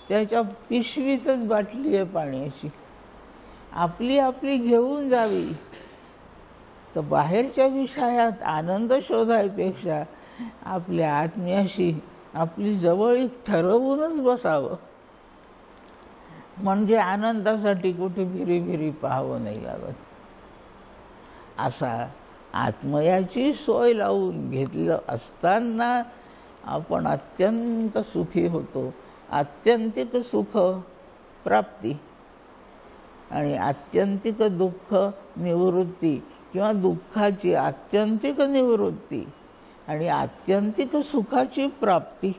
त्याच्या पिशवीतच बाटली आहे पाण्याची, आपली आपली घेऊन जावी. तर बाहेरच्या विषयात आनंद शोधायपेक्षा आपल्या आत्म्याशी आपली जवळीक ठरवूनच बसावं, म्हणजे आनंदासाठी कुठे भिरी पाहावं नाही लागत. असा आत्मयाची सोय लावून घेतलं असताना आपण अत्यंत सुखी होतो. आत्यंतिक सुख प्राप्ती आणि आत्यंतिक दुःख निवृत्ती किंवा दुःखाची आत्यंतिक निवृत्ती आणि आत्यंतिक सुखाची प्राप्ती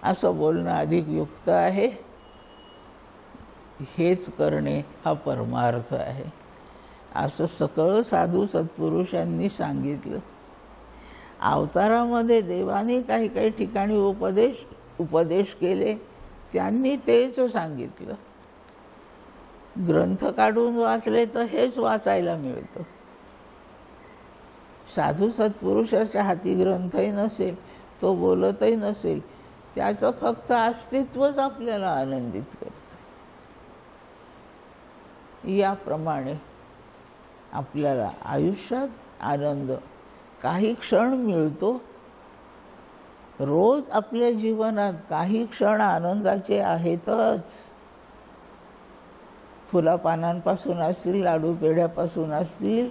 असं बोलणं अधिक युक्त आहे. हेच करणे हा परमार्थ आहे असं सकळ साधू सत्पुरुषांनी सांगितलं. अवतारामध्ये देवाने काही काही ठिकाणी उपदेश केले, त्यांनी तेच सांगितलं. ग्रंथ काढून वाचले तर हेच वाचायला मिळतं. साधू सत्पुरुषाच्या हाती ग्रंथही नसेल, तो बोलतही नसेल, त्याचं फक्त अस्तित्वच आपल्याला आनंदित करतं. याप्रमाणे आपल्याला आयुष्यात आनंद काही क्षण मिळतो. रोज आपल्या जीवनात काही क्षण आनंदाचे आहेतच. फुलापानांपासून असतील, लाडू पेढ्यापासून असतील,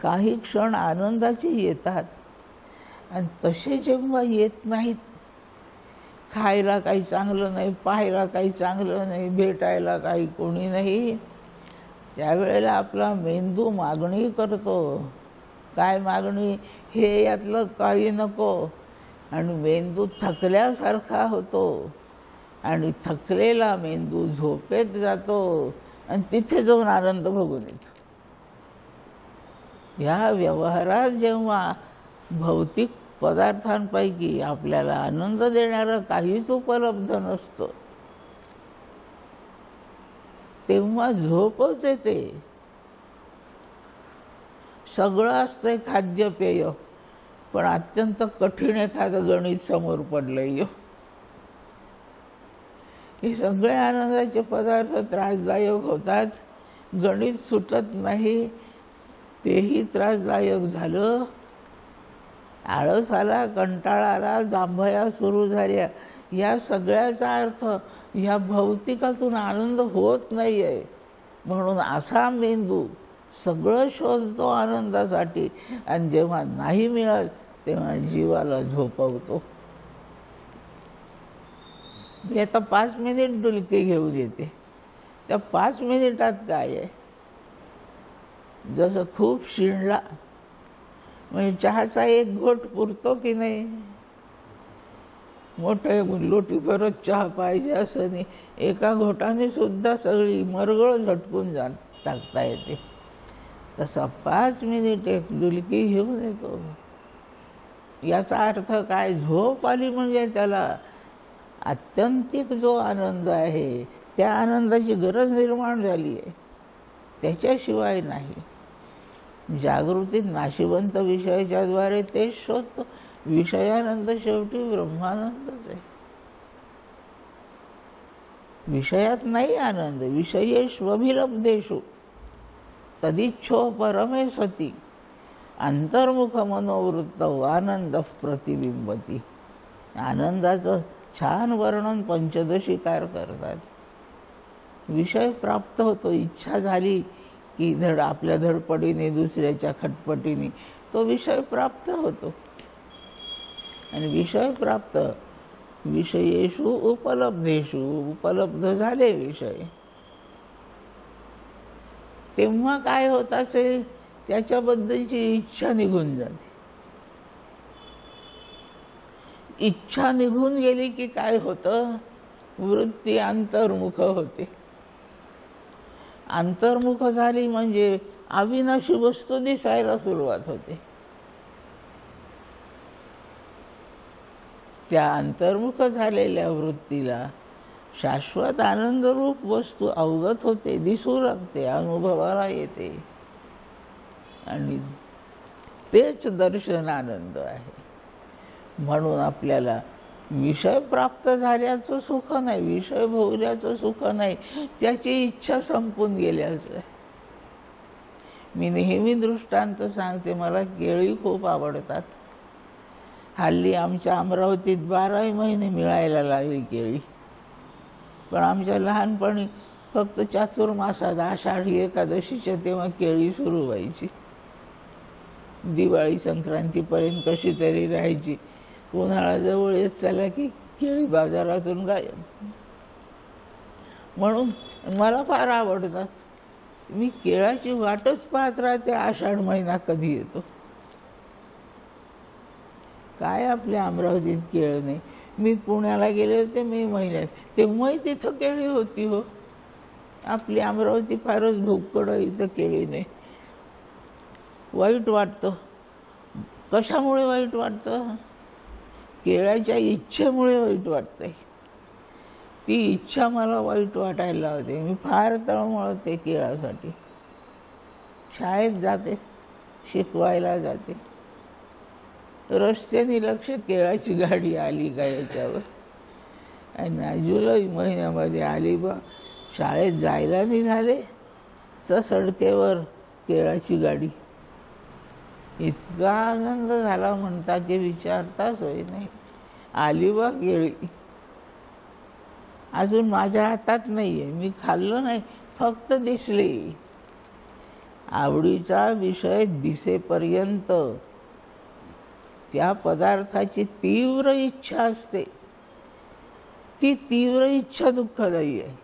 काही क्षण आनंदाचे येतात. आणि तसे जेव्हा येत नाहीत, खायला काही चांगलं नाही, पाहायला काही चांगलं नाही, भेटायला काही कोणी नाही, त्यावेळेला आपला मेंदू मागणी करतो. काय मागणी? हे यातलं काही नको. आणि मेंदू थकल्यासारखा होतो आणि थकलेला मेंदू झोपेत जातो आणि तिथे जाऊन आनंद बघून येतो. ह्या व्यवहारात जेव्हा भौतिक पदार्थांपैकी आपल्याला आनंद देणारं काहीच उपलब्ध नसतं, तेव्हा झोपच येते. सगळं असतंय खाद्यपेय, पण अत्यंत कठीण एखादं गणित समोर पडलंय. हे सगळे आनंदाचे पदार्थ त्रासदायक होतात, गणित सुटत नाही, तेही त्रासदायक झालं. आळस आला, कंटाळा आला, जांभया सुरू झाल्या. या सगळ्याचा अर्थ ह्या भौतिकातून आनंद होत नाही आहे. म्हणून असा मेंदू सगळं शोधतो आनंदासाठी, आणि जेव्हा नाही मिळत तेव्हा जीवाला झोपवतो. मी आता 5 मिनिट डुलकी घेऊन येते. त्या 5 मिनिटात काय आहे? जसं खूप शिणला म्हणजे चहाचा एक घोट पुरतो की नाही? मोठं लोटी परत चहा पाहिजे असं नाही, एका घोटाने सुद्धा सगळी मरगळ झटकून टाकता येते. तसा 5 मिनिट एक डुलकी घेऊन येतो. याचा अर्थ काय? झोप आली म्हणजे त्याला आत्यंतिक जो आनंद आहे त्या आनंदाची गरज निर्माण झाली आहे, त्याच्याशिवाय नाही. जागृतीत नाशिवंत विषयाच्या द्वारे तेच शोधतो. विषयानंद शेवटी ब्रह्मानंदच आहे. विषयात नाही आनंद, विषयेष्वभिलब्धेषु तदिच्छो परमे सती अंतर्मुख मनोवृत्त आनंद प्रतिबिंबती. आनंदाचं छान वर्णन पंचदशीकार करतात. विषय प्राप्त होतो, इच्छा झाली की आपल्या धडपडीने दुसऱ्याच्या खटपटीने तो विषय प्राप्त होतो. आणि विषय प्राप्त विषयेषु उपलब्धेषु, उपलब्ध झाले विषय, तेव्हा काय होत असेल त्याच्याबद्दलची इच्छा निघून जाते. इच्छा निघून गेली की काय होतं, वृत्ती अंतर्मुख होते. अंतर्मुख झाली म्हणजे अविनाशी वस्तू दिसायला सुरुवात होते. त्या अंतर्मुख झालेल्या वृत्तीला शाश्वत आनंदरूप वस्तू अवगत होते, दिसू लागते, अनुभवाला येते. आणि तेच दर्शन आनंद आहे. म्हणून आपल्याला विषय प्राप्त झाल्याचं सुख नाही, विषय भोगल्याचं सुख नाही, त्याची इच्छा संपून गेल्याचं आहे. मी नेहमी दृष्टांत सांगते, मला केळी खूप आवडतात. हल्ली आमच्या अमरावतीत 12 महिने मिळायला लागली केळी. पण आमच्या लहानपणी फक्त चातुर्मासात आषाढी एकादशीच्या तेव्हा केळी सुरू व्हायची. दिवाळी संक्रांतीपर्यंत कशी तरी राहायची. उन्हाळा जवळ येत चालला की केळी बाजारातून गायब. म्हणून मला फार आवडतात. मी केळाची वाटच पाहत राहते, आषाढ महिना कधी येतो. काय आपल्या अमरावतीत केळ नाही. मी पुण्याला गेले होते मे महिन्यात, तेव्हाही तिथं केळी होती. हो, आपली अमरावती फारच भूकड, इथं केळी नाही. वाईट वाटतं. कशामुळे वाईट वाटतं? केळाच्या इच्छेमुळे वाईट वाटतंय. ती इच्छा मला वाईट वाटायला होते. मी फार तळमळते केळासाठी. शाळेत जाते, शिकवायला जाते, रस्त्याने लक्ष, केळाची गाडी आली का याच्यावर. आणि जुलै महिन्यामध्ये आली बा, शाळेत जायला निघाले तर सडकेवर केळाची गाडी. इतका आनंद झाला म्हणता की विचारताच होय नाही. आली बा केळी. अजून माझ्या हातात नाहीये, मी खाल्लं नाही, फक्त दिसली. आवडीचा विषय दिसेपर्यंत त्या पदार्थाची तीव्र इच्छा असते. ती तीव्र इच्छा दुःखदायी आहे.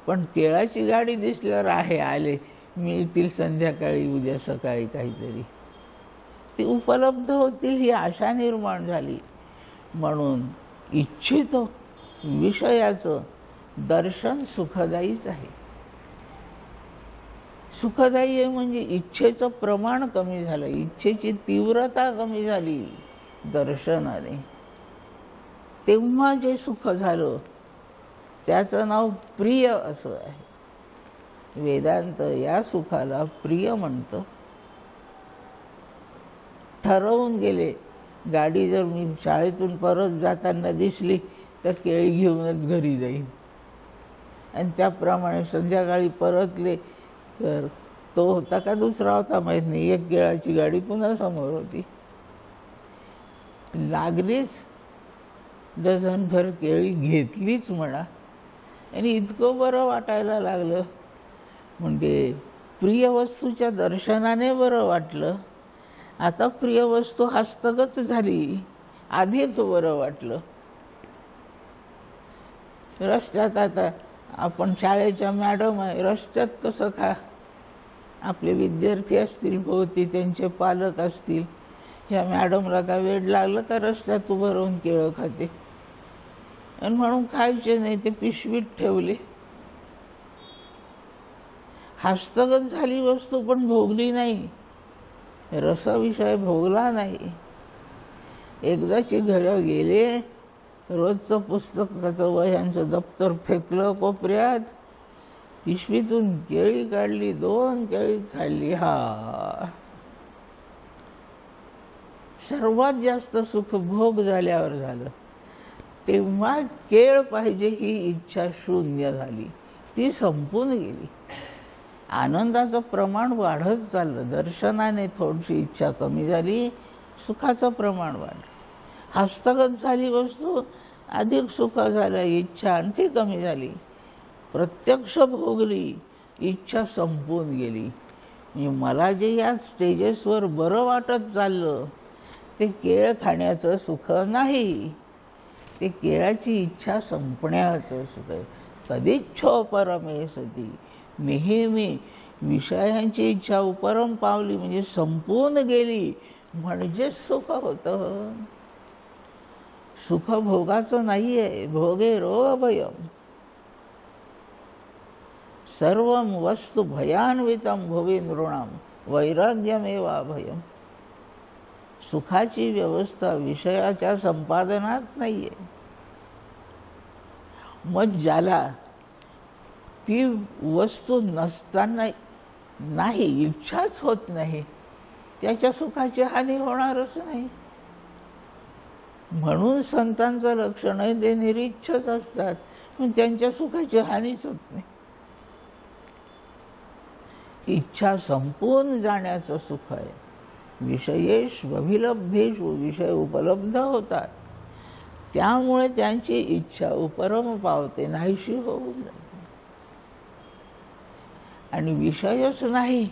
पण केळाची गाडी दिसल्यावर आहे, आले, मिळतील संध्याकाळी, उद्या सकाळी काहीतरी, ती उपलब्ध होतील ही आशा निर्माण झाली. म्हणून इच्छित विषयाचं दर्शन सुखदायीच आहे. सुखदायी आहे म्हणजे इच्छेचं प्रमाण कमी झालं, इच्छेची तीव्रता कमी झाली दर्शनाने. तेव्हा जे सुख झालं त्याचं नाव प्रिय असं आहे. वेदांत या सुखाला प्रिय म्हणतं. ठरवून गेले, गाडी जर मी शाळेतून परत जाताना दिसली तर केळी घेऊनच घरी जाईन. आणि त्याप्रमाणे संध्याकाळी परतले तर तो होता का दुसरा होता माहीत नाही, एक केळाची गाडी पुन्हा समोर होती. लागलीच डझनभर केळी घेतलीच म्हणा. आणि इतकं बरं वाटायला लागलं. म्हणजे प्रिय वस्तूच्या दर्शनाने बरं वाटलं. आता प्रिय वस्तू हस्तगत झाली, अधिक बरं वाटलं. रस्त्यात आता आपण शाळेच्या मॅडम आहे, रस्त्यात कसं आपले विद्यार्थी असतील भोवती, त्यांचे पालक असतील, ह्या मॅडमला का वेड लागलं का रस्त्यात उभं राहून केळं खाते. आणि म्हणून खायचे नाही, ते पिशवीत ठेवले. हस्तगत झाली वस्तू पण भोगली नाही, रसविषय भोगला नाही. एकदाची घरं गेले, रोजचं पुस्तकाचं वह्यांचं दप्तर फेकलं कोपऱ्यात, पिशवीतून केळी काढली, 2 केळी खाल्ली. हा, सर्वात जास्त सुख भोग झाल्यावर झालं. तेव्हा केळ पाहिजे ही इच्छा शून्य झाली, ती संपून गेली. आनंदाचं प्रमाण वाढत चाललं. दर्शनाने थोडीशी इच्छा कमी झाली, सुखाचं प्रमाण वाढलं. हस्तगत झाली वस्तू, अधिक सुख झालं, इच्छा आणखी कमी झाली. प्रत्यक्ष भोगली, इच्छा संपून गेली. म्हणजे मला जे या स्टेजेसवर बरं वाटत चाललं ते केळ खाण्याचं सुख नाही, ते केळाची इच्छा संपण्याचं सुख आहे. तदिच्छो परमे सती, नेहमी विषयांची इच्छा उपरम पावली म्हणजे संपून गेली म्हणजे सुख होतं. सुख भोगाचं नाही आहे. भोगे रो अभयम सर्व वस्तू भयान्वितम भुवि नृणाम वैराग्यमेवा भयम. सुखाची व्यवस्था विषयाच्या संपादनात नाही आहे. मग ज्याला ती वस्तू नसताना नाही, इच्छाच होत नाही, त्याच्या सुखाची हानी होणारच नाही. म्हणून संतांचं लक्षण आहे ते निरीच्छच असतात, पण त्यांच्या सुखाची हानीच होत नाही. इच्छा संपून जाण्याचं सुख आहे. विषयेषु अभिलब्धेषु विषय उपलब्ध होतात, त्यामुळे त्यांची इच्छा उपरम पावते, नाहीशी होऊन जाते. आणि विषयच नाही,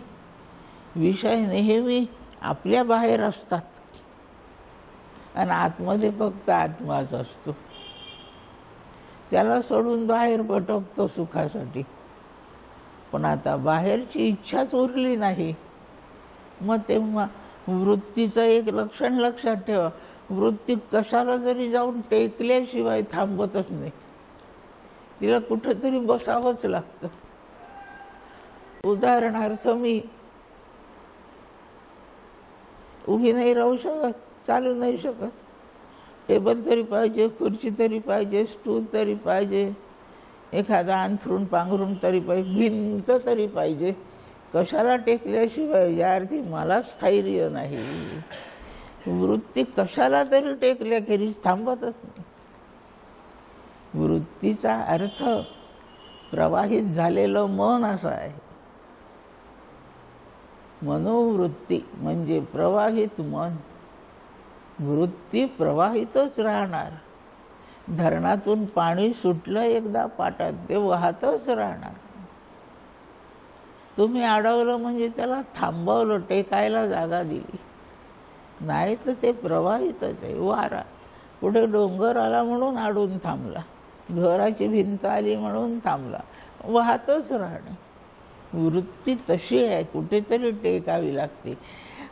विषय नेहमी आपल्या बाहेर असतात आणि आतमध्ये फक्त आत्माच असतो. त्याला सोडून बाहेर भटकतो सुखासाठी. पण आता बाहेरची इच्छाच उरली नाही. मग तेव्हा वृत्तीचं एक लक्षण लक्षात ठेवा, वृत्ती कशाला जरी जाऊन टेकल्याशिवाय थांबतच नाही. तिला कुठेतरी बसावंच लागतं. उदाहरणार्थ मी उभी नाही राहू शकत, चालू नाही शकत. टेबल तरी पाहिजे, खुर्ची तरी पाहिजे, स्टूल तरी पाहिजे, एखादा अंथरूण पांघरून तरी पाहिजे, भिंत तरी पाहिजे. कशाला टेकल्याशिवाय या अर्थी मला स्थैर्य नाही. वृत्ती कशाला तरी टेकल्याखेरीज थांबतच नाही. वृत्तीचा अर्थ प्रवाहित झालेलं मन असा आहे. मनोवृत्ती म्हणजे प्रवाहित मन. वृत्ती प्रवाहितच राहणार. धरणातून पाणी सुटलं एकदा पाटात, ते वाहतच राहणार. तुम्ही अडवलं म्हणजे त्याला थांबवलं, टेकायला जागा दिली, नाही तर ते प्रवाहितच आहे. वारा पुढे डोंगर आला म्हणून अडून थांबला, घराची भिंत आली म्हणून थांबला, वाहतच राहणे. वृत्ती तशी आहे, कुठेतरी टेकावी लागते.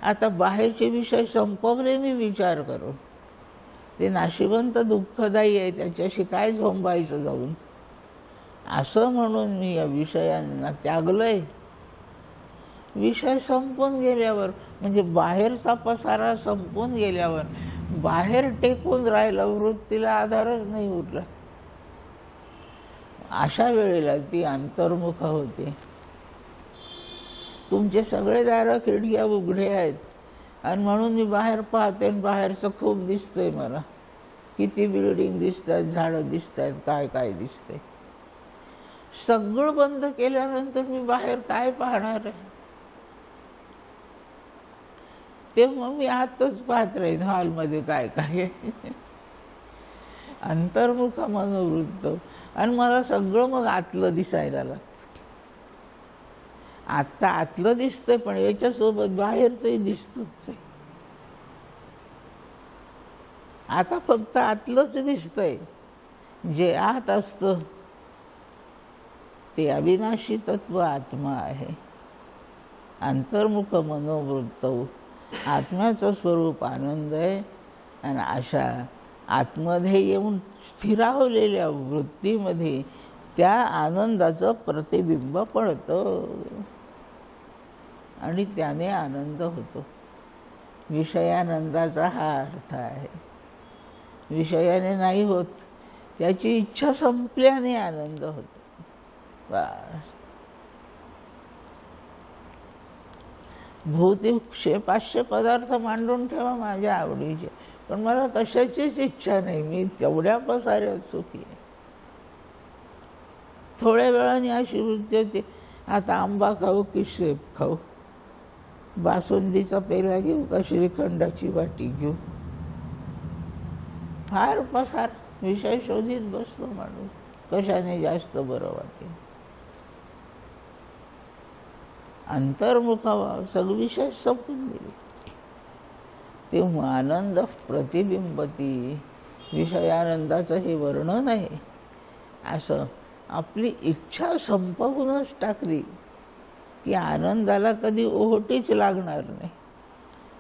आता बाहेरचे विषय संपवले मी विचार करून, ते नाशिवंत दुःखदायी आहे, त्याच्याशी काय झोंबायचं जाऊन, असं म्हणून मी या विषयांना त्यागलंय. विषय संपून गेल्यावर म्हणजे बाहेरचा पसारा संपून गेल्यावर बाहेर टेकून राहिलं, वृत्तीला आधारच नाही उरला. अशा वेळेला ती अंतर्मुख होते. तुमचे सगळे दारं खिडक्या उघडे आहेत आणि म्हणून मी बाहेर पाहते, बाहेरचं खूप दिसतंय मला. किती बिल्डिंग दिसतात, झाडं दिसतात, काय काय दिसतंय. सगळं बंद केल्यानंतर मी बाहेर काय पाहणार आहे? तेव्हा मी आतच पाहत राहीन हॉलमध्ये काय काय. अंतर्मुख मनोवृत्त. आणि मला सगळं मग आतलं दिसायला लागतं. आत्ता आतलं दिसतंय, पण याच्यासोबत बाहेरचंही दिसतच आहे. आता फक्त आतलंच दिसतंय. जे आत असतं ते अविनाशी तत्व आत्मा आहे. अंतर्मुख मनोवृत्त, आत्म्याचं स्वरूप आनंद आहे. आणि अशा आतमध्ये येऊन स्थिरावलेल्या वृत्तीमध्ये त्या आनंदाचं प्रतिबिंब पडतं आणि त्याने आनंद होतो. विषयानंदाचा हा अर्थ आहे. विषयाने नाही होत, त्याची इच्छा संपल्याने आनंद होतो. बस. भोवती 500 पदार्थ मांडून ठेवा माझ्या आवडीचे, पण मला कशाचीच इच्छा नाही, मी तेवढ्या पसाऱ्यात सुखी आहे. थोड्या वेळाने अशी वृत्ती होती, आता आंबा खाऊ की सेब खाऊ, बासुंदीचा पेला घेऊ का श्रीखंडाची वाटी घेऊ. फार पसार, विषय शोधित बसतो माणूस, कशाने जास्त बरं वाटेल. अंतर्मुख व्हावं, सगळे विषय संपून गेले. तेव्हा आनंद प्रतिबिंबती, विषयानंदाचं हे वर्णन आहे. असं आपली इच्छा संपवूनच टाकली की आनंदाला कधी ओहोटीच लागणार नाही.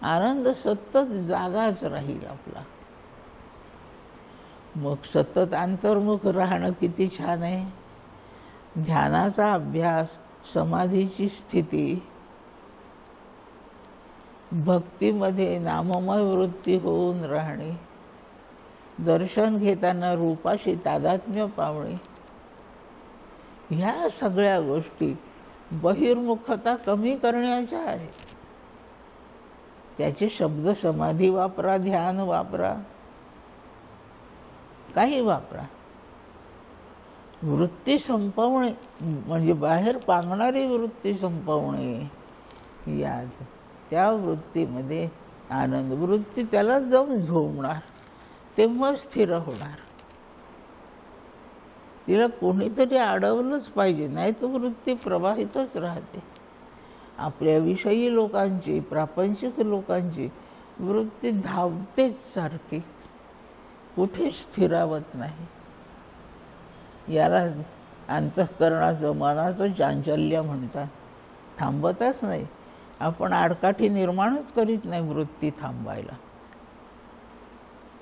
आनंद सतत जागाच राहील आपला. मग सतत अंतर्मुख राहणं किती छान आहे. ध्यानाचा अभ्यास, समाधीची स्थिती, भक्तीमध्ये नाममय वृत्ती होऊन राहणे, दर्शन घेताना रूपाशी तादात्म्य पावणे, ह्या सगळ्या गोष्टी बहिर्मुखता कमी करण्याच्या आहेत. त्याचे शब्द समाधी वापरा, ध्यान वापरा, काही वापरा. वृत्ती संपवणे म्हणजे बाहेर पांगणारी वृत्ती संपवणे, यात त्या वृत्तीमध्ये आनंद. वृत्ती त्याला जाऊन झोमणार, तेव्हा स्थिर होणार. तिला कोणीतरी अडवलंच पाहिजे, नाही तर वृत्ती प्रवाहितच राहते. आपल्याविषयी लोकांची, प्रापंचिक लोकांची वृत्ती धावतेच सारखी, कुठे स्थिरावत नाही. याला अंतःकरणाचं, मनाचं चांचल्य म्हणतात. थांबतच नाही. आपण आडकाठी निर्माणच करीत नाही वृत्ती थांबायला.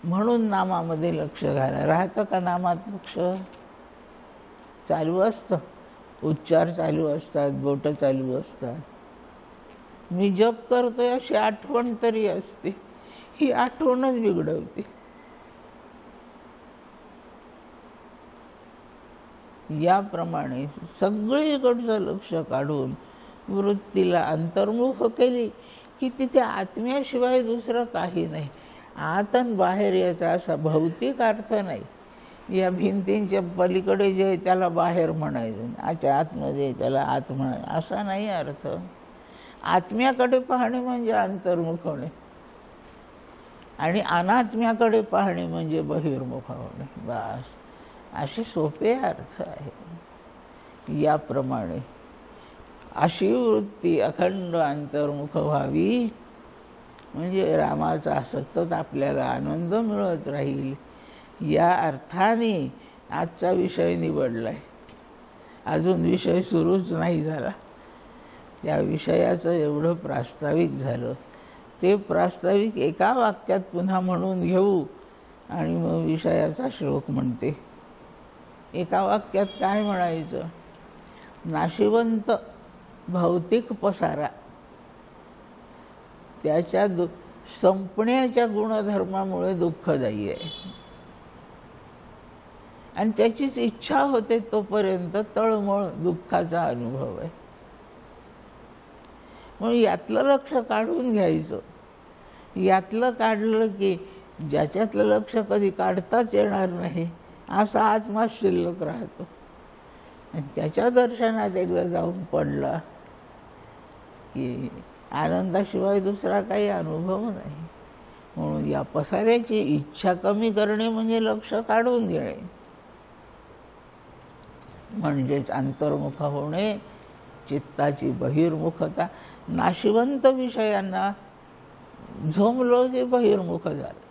म्हणून नामामध्ये लक्ष घाला. राहतं का नामात लक्ष? चालू असतं, उच्चार चालू असतात, बोटं चालू असतात. मी जप करतोय अशी आठवण तरी असते, ही आठवणच बिघडवते. याप्रमाणे सगळीकडचं लक्ष काढून वृत्तीला अंतर्मुख केली की तिथे आत्म्याशिवाय दुसरं काही नाही. आत आणि बाहेर याचा असा भौतिक अर्थ नाही. या भिंतींच्या पलीकडे जे त्याला बाहेर म्हणायचं, आच्या आतमध्ये त्याला आत म्हणायचं, असा नाही अर्थ. आत्म्याकडे पाहणे म्हणजे अंतर्मुख होणे आणि अनात्म्याकडे पाहणे म्हणजे बहिर्मुख होणे. बस, असे सोपे अर्थ आहे. याप्रमाणे अशी वृत्ती अखंड अंतर्मुख व्हावी म्हणजे रामाचा सतत आपल्याला आनंद मिळत राहील. या अर्थाने आजचा विषय निवडलाय. अजून विषय सुरूच नाही झाला. त्या विषयाचं एवढं प्रास्ताविक झालं. ते प्रास्ताविक एका वाक्यात पुन्हा म्हणून घेऊ आणि मग विषयाचा श्लोक म्हणते. एका वाक्यात काय म्हणायचं? नाशिवंत भौतिक पसारा त्याच्या संपण्याच्या गुणधर्मामुळे दुःखदायी आहे आणि त्याचीच इच्छा होते तोपर्यंत तळमळ दुःखाचा अनुभव आहे. म्हणून यातलं लक्ष काढून घ्यायचं. यातलं काढलं की ज्याच्यातलं लक्ष कधी काढताच येणार नाही असा आत्मा शिल्लक राहतो आणि त्याच्या दर्शनात एकदा जाऊन पडला की आनंदाशिवाय दुसरा काही अनुभव नाही. म्हणून या पसाऱ्याची इच्छा कमी करणे म्हणजे लक्ष काढून घेणे, म्हणजेच अंतर्मुख होणे. चित्ताची बहिर्मुखता. नाशिवंत विषयांना झोंबलो की बहिर्मुख झालं.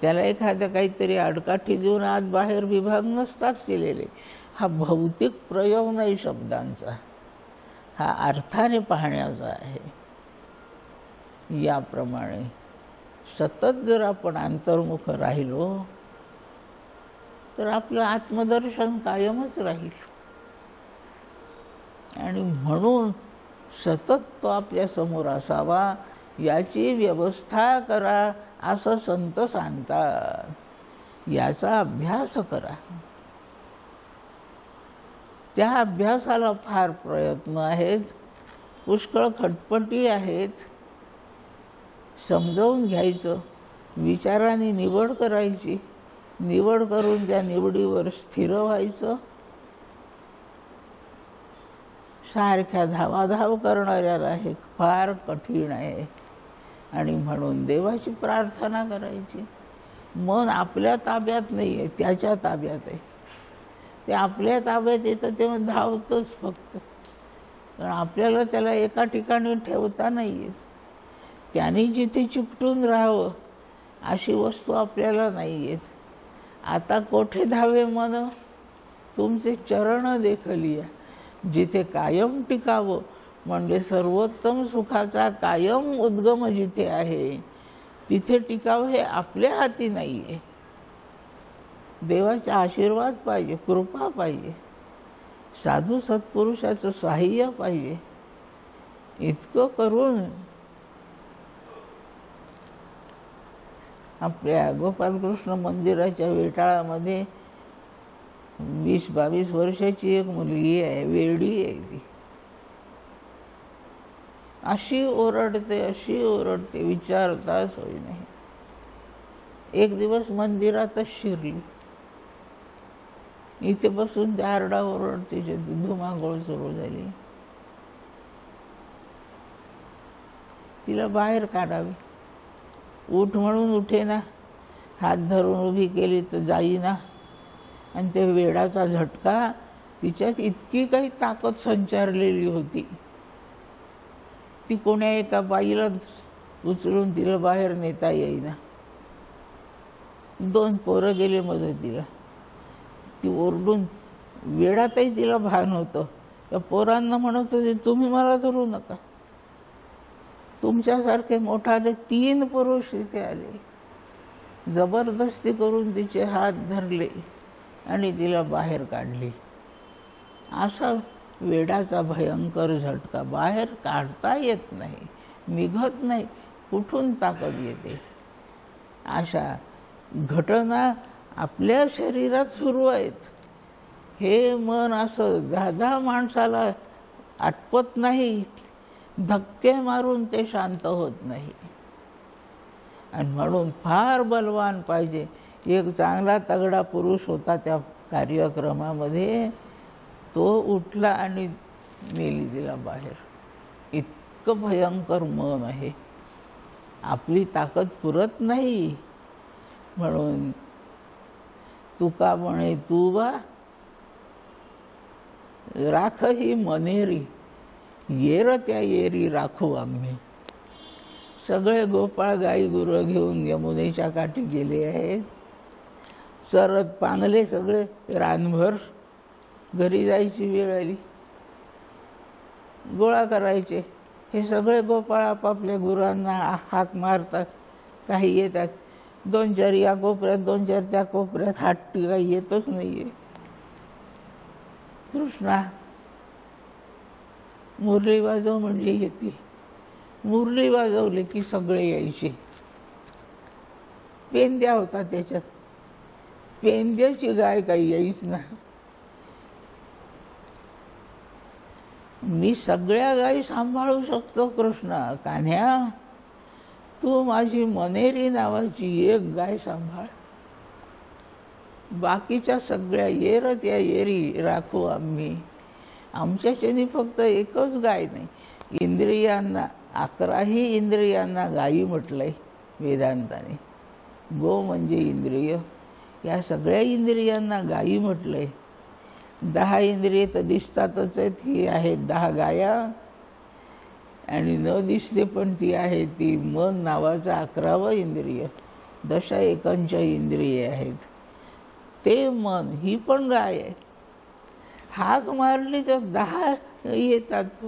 त्याला एखादं काहीतरी आडकाठी देऊन आत बाहेर विभाग नसतात केलेले. हा भौतिक प्रयोग नाही शब्दांचा, हा अर्थाने पाहण्याचा आहे. याप्रमाणे सतत जर आपण अंतर्मुख राहिलो तर आपलं आत्मदर्शन कायमच राहील आणि म्हणून सतत तो आपल्या समोर असावा याची व्यवस्था करा असं संत सांगतात. याचा अभ्यास करा. त्या अभ्यासाला फार प्रयत्न आहेत, पुष्कळ खटपटी आहेत. समजावून घ्यायचं, विचाराने निवड करायची, निवड करून त्या निवडीवर स्थिर व्हायचं. सारख्या धावाधाव करणाऱ्याला हे फार कठीण आहे. आणि म्हणून देवाची प्रार्थना करायची. मन आपल्या ताब्यात नाही आहे, त्याच्या ताब्यात आहे. ते आपल्या ताब्यात येतं तेव्हा धावतंच फक्त, कारण आपल्याला त्याला एका ठिकाणी ठेवता नाही येत. त्याने जिथे चिकटून राहावं अशी वस्तू आपल्याला नाही येत. आता कोठे धावे मन, तुमचे चरण देखलिया. जिथे कायम टिकावं म्हणजे सर्वोत्तम सुखाचा कायम उद्गम जिथे आहे तिथे टिकावं हे आपल्या हाती नाही आहे. देवाचा आशीर्वाद पाहिजे, कृपा पाहिजे, साधू सत्पुरुषाचं साहाय्य पाहिजे. इतकं करून आपल्या गोपालकृष्ण मंदिराच्या वेटाळामध्ये 20-22 वर्षाची एक मुलगी आहे, वेडी आहे ती. अशी ओरडते विचारताच होई नाही. एक दिवस मंदिरातच शिरली. इथे बसून त्या आरडाओरड तिची धुमाकूळ सुरू झाली. तिला बाहेर काढावे. उठ म्हणून उठेना, हात धरून उभी केली तर जाईना. आणि ते वेडाचा झटका, तिच्यात इतकी काही ताकद संचारलेली होती. ती कोण्या एका बाईला उचलून तिला बाहेर नेता येईना. 2 पोरं गेले मदतीला. ती ओरडून, वेडातही तिला भान होतं. त्या पोरांना म्हणत होते, तुम्ही मला धरू नका. तुमच्यासारखे मोठाले 3 पुरुष तिथे आले, जबरदस्ती करून तिचे हात धरले आणि तिला बाहेर काढली. असा वेडाचा भयंकर झटका, बाहेर काढता येत नाही, निघत नाही, कुठून ताकद येते. अशा घटना आपल्या शरीरात सुरू आहेत. हे मन असं 10-10 माणसाला आटपत नाही, धक्के मारून ते शांत होत नाही. आणि म्हणून फार बलवान पाहिजे. एक चांगला तगडा पुरुष होता त्या कार्यक्रमामध्ये, तो उठला आणि नेली तिला बाहेर. इतकं भयंकर मन आहे, आपली ताकद पुरत नाही. म्हणून तुका म्हणे तू बा राख ही मनेरी, येर त्या येरी राखू आम्ही. सगळे गोपाळ गाई गुरं घेऊन यमुनेच्या काठी गेले आहेत. चरत पांगले सगळे रानभर. घरी जायची वेळ आली, गोळा करायचे. हे सगळे गोपाळ आपापल्या गुरांना हाक मारतात. काही येतात 2-4 या कोपऱ्यात, 2-4 त्या कोपऱ्यात. हट्टी काही येतच नाहीये. कृष्णा मुरली वाजव म्हणजे येते. मुरली वाजवली की सगळे यायचे. पेंद्या होता त्याच्यात, पेंद्याची गाय काही यायच ना. मी सगळ्या गायी सांभाळू शकतो कृष्णा. कान्ह्या, तू माझी मनेरी नावाची एक गाय सांभाळ. बाकीच्या सगळ्या येर त्या येरी राखू आम्ही. आमच्याच्यानी फक्त एकच गाय नाही, इंद्रियांना 11ही इंद्रियांना गायी म्हटलंय वेदांताने. गो म्हणजे इंद्रिय, या सगळ्या इंद्रियांना गायी म्हटलंय. 10 इंद्रिय तर दिसतातच आहेत, ही आहेत 10 गाया. आणि न दिसते पण ती आहे ती मन नावाचं 11वं इंद्रिय. 10 एकंच इंद्रिय आहेत. ते मन ही पण गाय आहे. हाक मारली तर 10 येतात.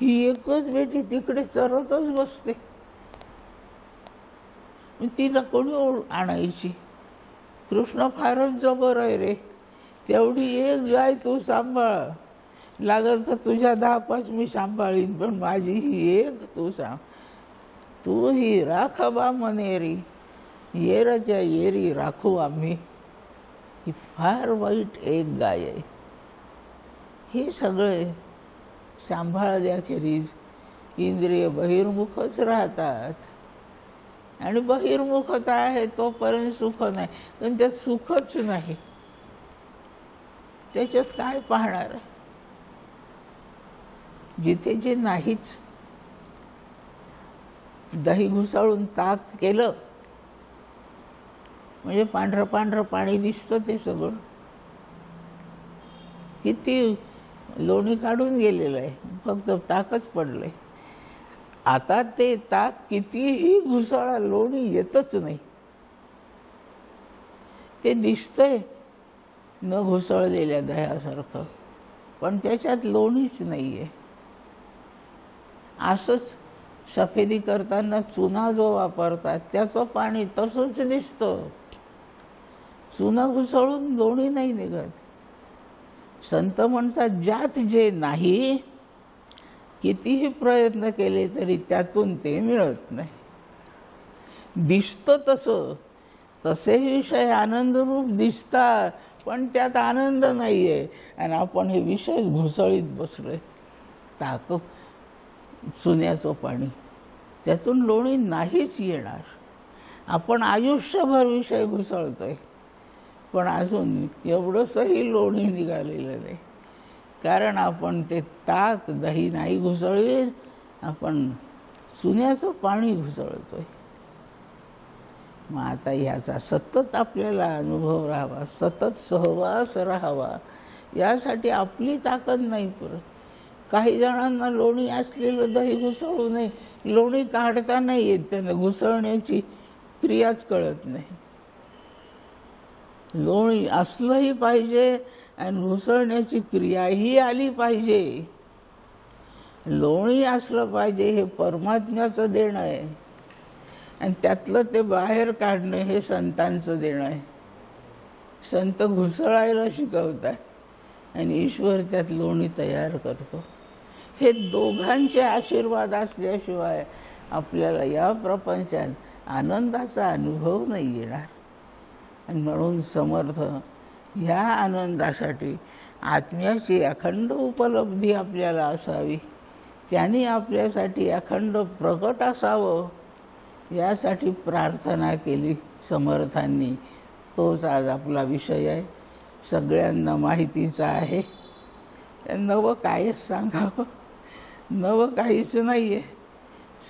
ही एकच बेटी तिकडे चरतच बसते. तिला कोणी आणायची? कृष्ण फारच जबर आहे रे. तेवढी एक गाय तू सांभाळ. लागल तर तुझ्या 10-5 मी सांभाळीन, पण माझी ही एक तू सांग. तू ही राख बा मनेरी, येरच्या येरी राखू आम्ही. ही फार वाईट एक गाय आहे. हे सगळे सांभाळल्याखेरीज इंद्रिय बहिर्मुखच राहतात. आणि बहिर्मुखता आहे तोपर्यंत सुख नाही, पण त्यात सुखच नाही, त्याच्यात काय पाहणार आहे? जिथे जे नाहीच. दही घुसळून ताक केलं म्हणजे पांढरं पांढरं पाणी दिसतं, ते सगळं किती लोणी काढून गेलेलं आहे, फक्त ताकच पडलंय. आता ते ताक कितीही घुसळा, लोणी येतच नाही. ते दिसतंय न घुसळलेल्या दह्यासारखं, पण त्याच्यात लोणीच नाहीये. असंच सफेदी करताना चुना जो वापरतात त्याचं पाणी तसंच दिसतं, चुना घुसळून लोणी नाही निघत. संत म्हणतात ज्यात जे नाही, कितीही प्रयत्न केले तरी त्यातून ते मिळत नाही. दिसतं तसं, तसे विषय आनंदरूप दिसतात, पण त्यात आनंद नाहीये. आणि आपण हे विषय घुसळीत बसलोय. ताक, चुन्याचं पाणी, त्यातून लोणी नाहीच येणार. आपण आयुष्यभर विषय घुसळतोय, पण अजून एवढंसही लोणी निघालेलं नाही. कारण आपण ते ताक दही नाही घुसळीत, आपण चुन्याचं पाणी घुसळतोय. मग आता ह्याचा सतत आपल्याला अनुभव राहावा, सतत सहवास राहावा, यासाठी आपली ताकद नाही पुरत. काही जणांना लोणी असलेलं दही घुसळू नये, लोणी काढता नाही येत, त्यांना घुसळण्याची क्रियाच कळत नाही. लोणी असलंही पाहिजे आणि घुसळण्याची क्रियाही आली पाहिजे. लोणी असलं पाहिजे हे परमात्म्याचं देणं आहे, आणि त्यातलं ते बाहेर काढणं हे संतांचं देणं आहे. संत घुसळायला शिकवतात आणि ईश्वर त्यात लोणी तयार करतो. हे दोघांचे आशीर्वाद असल्याशिवाय आपल्याला या प्रपंचात आनंदाचा अनुभव नाही येणार. आणि म्हणून समर्थ ह्या आनंदासाठी आत्म्याची अखंड उपलब्धी आपल्याला असावी, त्यांनी आपल्यासाठी अखंड प्रकट असावं, यासाठी प्रार्थना केली समर्थांनी. तोच आज आपला विषय आहे, सगळ्यांना माहितीचा आहे. नवं कायच सांगावं, नवं काहीच नाही आहे,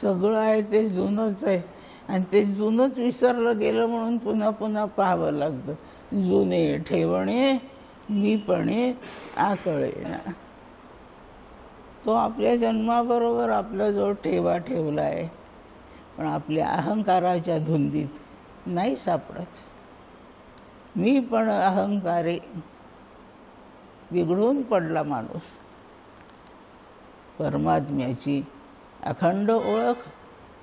सगळं आहे ते जुनंच आहे. आणि ते जुनंच विसरलं गेलं म्हणून पुन्हा पुन्हा पाहावं लागतं. जुने ठेवणे मीपणे आकळे ना. तो आपल्या जन्माबरोबर आपल्याजवळ ठेवा ठेवला आहे, पण आपल्या अहंकाराच्या धुंदीत नाही सापडत. मी पण अहंकारे बिघडून पडला माणूस. परमात्म्याची अखंड ओळख,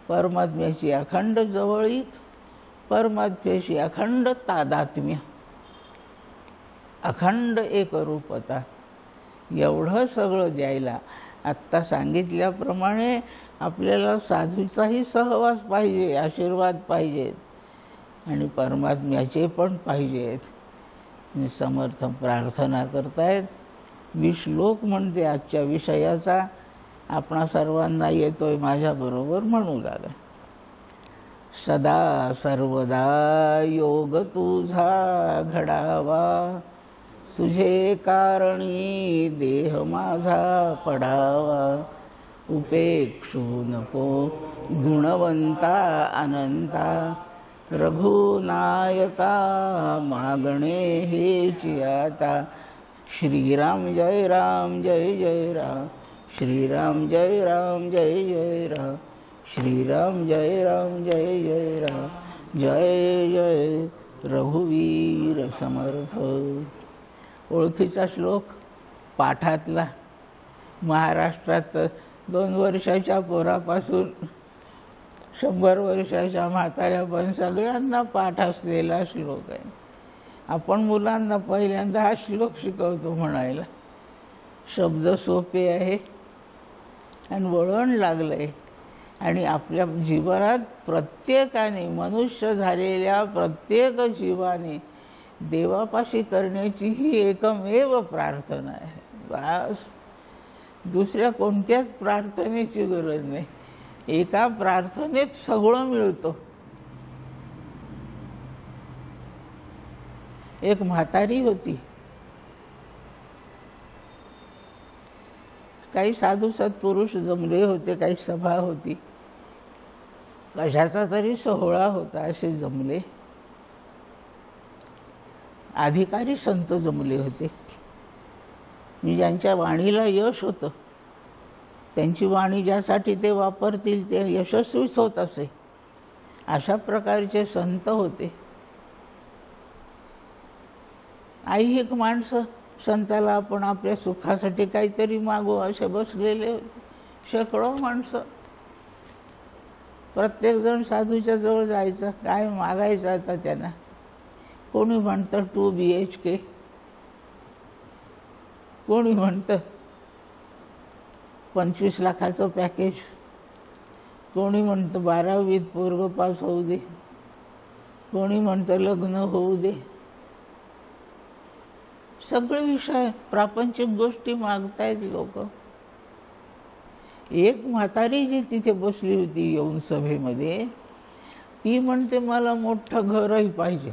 परमात्म्याची अखंड जवळीक, परमात्म्याची अखंड तादात्म्य, अखंड एकरूपता, एवढं सगळं द्यायला आत्ता सांगितल्याप्रमाणे आपल्याला साधूचाही सहवास पाहिजे, आशीर्वाद पाहिजेत आणि परमात्म्याचे पण पाहिजेत. समर्थ प्रार्थना करतायत. 20 श्लोक म्हणते आजच्या विषयाचा, आपणा सर्वांना येतोय माझ्याबरोबर म्हणू लागा. सदा सर्वदा योग तुझा घडावा, तुझे कारणी देह माझा पडावा. उपेक्षू नको गुणवंता अनंता, रघुनायका मागणे हेची आता. श्रीराम जय राम जय जय राम, श्रीराम जय राम जय जय राम, श्रीराम जय राम जय जय राम, जय जय रघुवीर समर्थ. ओळखीचा श्लोक पाठातला, महाराष्ट्रात 2 वर्षाच्या पोरापासून 100 वर्षाच्या म्हाताऱ्यापर्यंत सगळ्यांना पाठ असलेला श्लोक आहे. आपण मुलांना पहिल्यांदा हा श्लोक शिकवतो म्हणायला. शब्द सोपे आहे आणि वळण लागलंय. आणि आपल्या जीवनात प्रत्येकाने, मनुष्य झालेल्या प्रत्येक जीवाने देवापाशी करण्याची ही एकमेव प्रार्थना आहे. बस दुसऱ्या कोणत्याच प्रार्थनेची गरज नाही. एका प्रार्थनेत सगळं मिळतं. एक म्हातारी होती, काही साधू सत्पुरुष जमले होते, काही सभा होती, कशाचा तरी सोहळा होता, असे जमले. अधिकारी संत जमले होते, मी ज्यांच्या वाणीला यश होतं, त्यांची वाणी ज्यासाठी ते वापरतील ते यशस्वीच होत असे, अशा प्रकारचे संत होते. ऐहिक माणसं, संताला आपण आपल्या सुखासाठी काहीतरी मागू असे बसलेले होते शेकडो माणसं. प्रत्येकजण साधूच्या जवळ जायचं, काय मागायचं आता त्यांना. कोणी म्हणतं 2 BHK, कोणी म्हणतं 25 लाखाचं पॅकेज, कोणी म्हणतं 12वीत पोरगं पास होऊ दे, कोणी म्हणतं लग्न होऊ दे. सगळे विषय, प्रापंचिक गोष्टी मागतायत लोक. एक म्हातारी जी तिथे बसली होती येऊन सभेमध्ये, ती म्हणते मला मोठं घरही पाहिजे,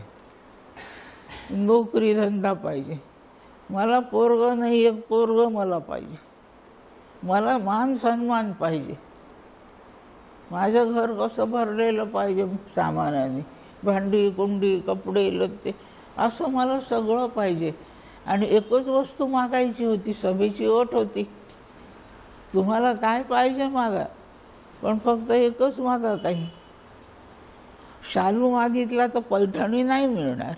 नोकरी धंदा पाहिजे, मला पोरगं नाही, एक पोरगं मला पाहिजे, मला मान सन्मान पाहिजे, माझं घर कसं भरलेलं पाहिजे सामानाने, भांडी कुंडी कपडे लत्ते, असं मला सगळं पाहिजे. आणि एकच वस्तू मागायची होती, सभेची अट होती, तुम्हाला काय पाहिजे मागा, पण फक्त एकच मागा. काही शालू मागितला तर पैठणी नाही मिळणार,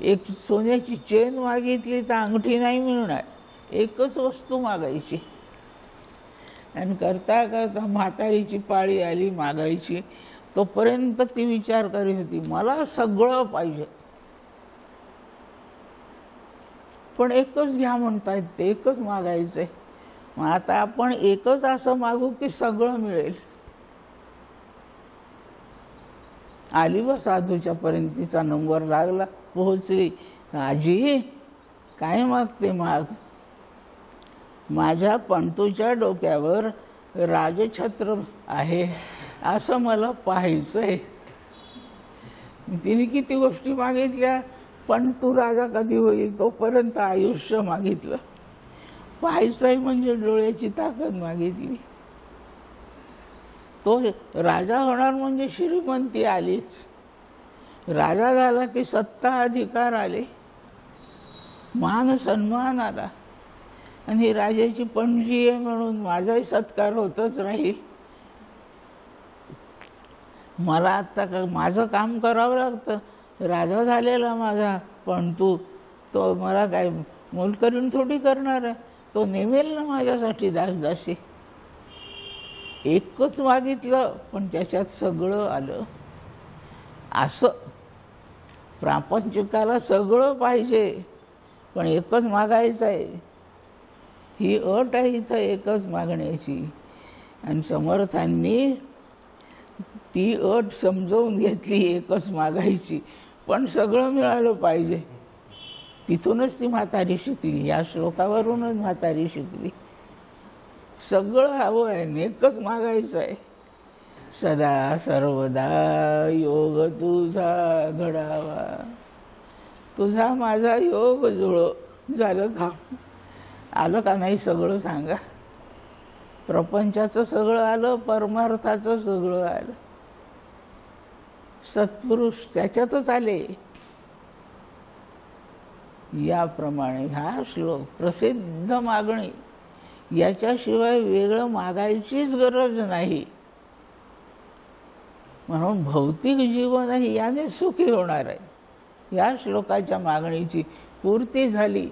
एक सोन्याची चेन मागितली तर अंगठी नाही मिळणार, एकच वस्तू मागायची. आणि करता करता म्हातारीची पाळी आली मागायची. तोपर्यंत ती विचार करीत होती, मला सगळं पाहिजे, पण एकच घ्या म्हणतायत ते, एकच मागायचंय. मग आता आपण एकच असं मागू की सगळं मिळेल. आली व साधूच्या पर्यंत तिचा नंबर लागला, पोहोचली. आजी काय मागते माग. माझ्या पंतूच्या डोक्यावर राजछत्र आहे असं मला पाहायचंय. तिने किती गोष्टी मागितल्या, पण तू राजा कधी होईल तोपर्यंत आयुष्य मागितलं. पाहायचंय म्हणजे डोळ्याची ताकद मागितली. तो राजा होणार म्हणजे श्रीमंती आलीच. राजा झाला की सत्ता अधिकार आले, मान सन्मान आला. आणि राजाची पणजी आहे म्हणून माझाही सत्कार होतच राहील. मला आता माझं काम करावं लागतं. राजा झालेला माझा पण तो मला काय मोलकरीण थोडी करणार आहे, तो नेमेल ना माझ्यासाठी दासदासी. एकच मागितलं पण त्याच्यात सगळं आलं. असं प्रापंचिकाला सगळं पाहिजे पण एकच मागायचं आहे, ही अट आहे इथं एकच मागण्याची. आणि समर्थांनी ती अट समजावून घेतली, एकच मागायची पण सगळं मिळालं पाहिजे. तिथूनच ती म्हातारी शिकली, या श्लोकावरूनच म्हातारी शिकली. सगळं हवं आहे, एकच मागायचं आहे. सदा सर्वदा योग तुझा घडावा, तुझा माझा योग जुळो. झालं का? आलं का नाही सगळं सांगा. प्रपंचाचं सगळं आलं, परमार्थाचं सगळं आलं. सत्पुरुष त्याच्यातच आले. याप्रमाणे हा श्लोक प्रसिद्ध मागणी, याच्याशिवाय वेगळं मागायचीच गरज नाही. म्हणून भौतिक जीवनही याने सुखी होणार आहे. या श्लोकाच्या मागणीची पूर्ती झाली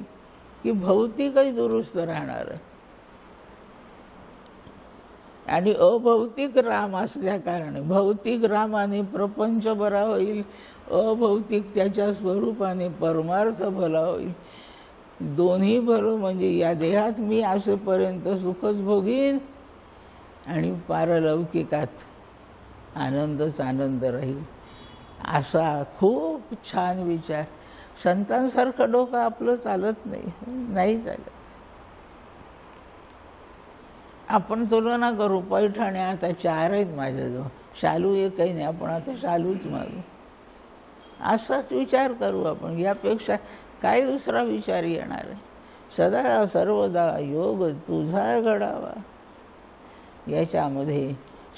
की भौतिकही दुरुस्त राहणार आहे. आणि अभौतिक राम असल्या कारणे भौतिक रामाने प्रपंच बरा होईल, अभौतिक त्याच्या स्वरूपाने परमार्थ भला होईल. दोन्ही भलं म्हणजे या देहात मी असेपर्यंत सुखच भोगीन आणि पारलौकिकात आनंदच आनंद राहील. असा खूप छान विचार. संतांसारखं डोकं आपलं चालत नाही, नाही चालत. आपण तुलना करू, पैठणी आता 4 आहेत माझ्याजवळ, शालू एकही नाही, आपण आता शालूच मागू, असाच विचार करू आपण. यापेक्षा काय दुसरा विचार येणार आहे? सदा सर्वदा योग तुझा घडावा. याच्यामध्ये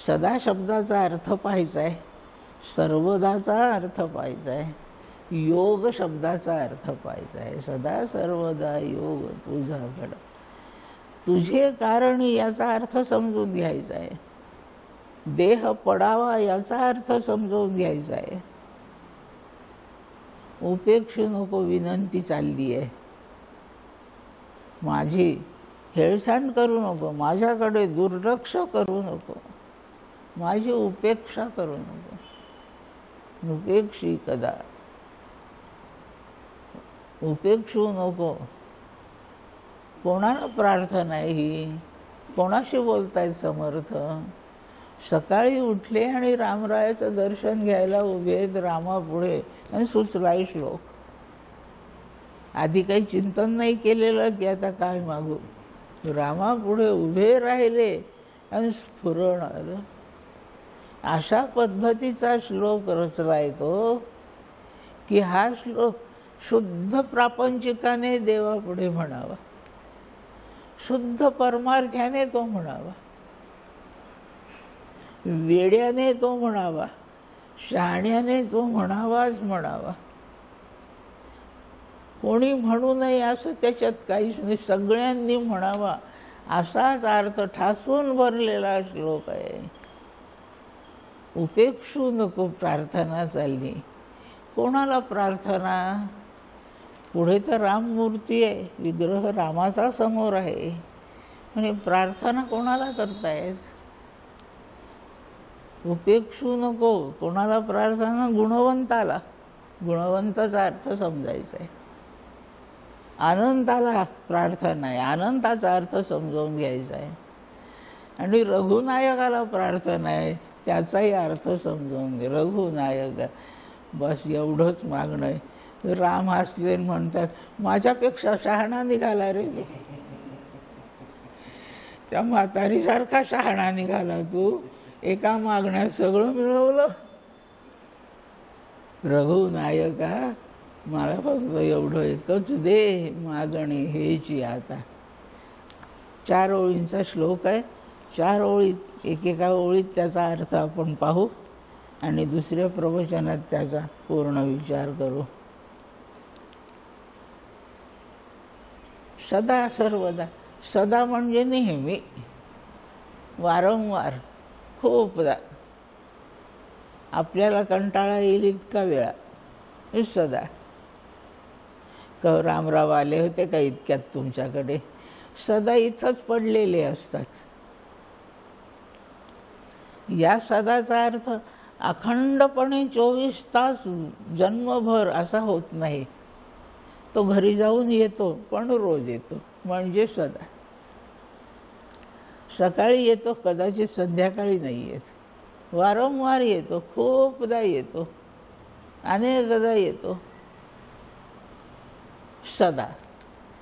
सदा शब्दाचा अर्थ पाहायचा आहे, सर्वदाचा अर्थ पाहायचा आहे, योग शब्दाचा अर्थ पाहायचा आहे. सदा सर्वदा योग तुझा घडावा. तुझे कारण याचा अर्थ समजून घ्यायचा आहे. देह पडावा याचा अर्थ समजून घ्यायचा आहे. उपेक्षू नको विनंती चालली आहे. माझी हेळसांड करू नको, माझ्याकडे दुर्लक्ष करू नको, माझी उपेक्षा करू नको. उपेक्षी कदा, उपेक्षू नको. कोणाला प्रार्थना आहे ही? कोणाशी बोलतायत समर्थ? सकाळी उठले आणि रामरायाचं दर्शन घ्यायला उभे आहेत रामापुढे आणि सुचलाय श्लोक. आधी काही चिंतन नाही केलेलं की आता काय मागू. रामापुढे उभे राहिले आणि स्फुरण आलं. अशा पद्धतीचा श्लोक रचलाय तो की हा श्लोक शुद्ध प्रापंचिकाने देवापुढे म्हणावा, शुद्ध परमार्थ्याने तो म्हणावा, वेड्याने तो म्हणावा, शहाण्याने तो म्हणावाच म्हणावा. कोणी म्हणू नये असं त्याच्यात काहीच नाही, सगळ्यांनी म्हणावा असाच अर्थ ठासून भरलेला श्लोक आहे. उपेक्षू नको प्रार्थना चालली. कोणाला प्रार्थना? पुढे तर राममूर्ती आहे, विग्रह रामाचा समोर आहे, म्हणजे प्रार्थना कोणाला करतायत? उपेक्षू नको. कोणाला प्रार्थना? गुणवंताला. गुणवंताचा अर्थ समजायचा आहे. अनंताला प्रार्थना आहे, अनंताचा अर्थ समजावून घ्यायचा आहे. आणि रघुनायकाला प्रार्थना आहे, त्याचाही अर्थ समजावून घे. रघुनायक, बस एवढंच मागणं आहे. राम हसले म्हणतात, माझ्यापेक्षा शहाणा निघाला रे, त्या म्हातारीसारखा शहाणा निघाला तू, एका मागण्यात सगळं मिळवलं. रघुनायका, मला फक्त एवढं एकच दे, मागणी हेची आता. 4 ओळींचा श्लोक आहे. 4 ओळीत, एकेका ओळीत त्याचा अर्थ आपण पाहू आणि दुसऱ्या प्रवचनात त्याचा पूर्ण विचार करू. सदा सर्वदा. सदा म्हणजे नेहमी, वारंवार, खूपदा. आपल्याला कंटाळा येईल इतका वेळा, सदा. रामराव आले होते का इतक्यात तुमच्याकडे? सदा इथंच पडलेले असतात. या सदाचा अर्थ अखंडपणे 24 तास जन्मभर असा होत नाही. तो घरी जाऊन येतो, पण रोज येतो, म्हणजे सदा. सकाळी येतो, कदाचित संध्याकाळी नाही येत, वारंवार येतो, खूपदा येतो, अनेकदा येतो. सदा,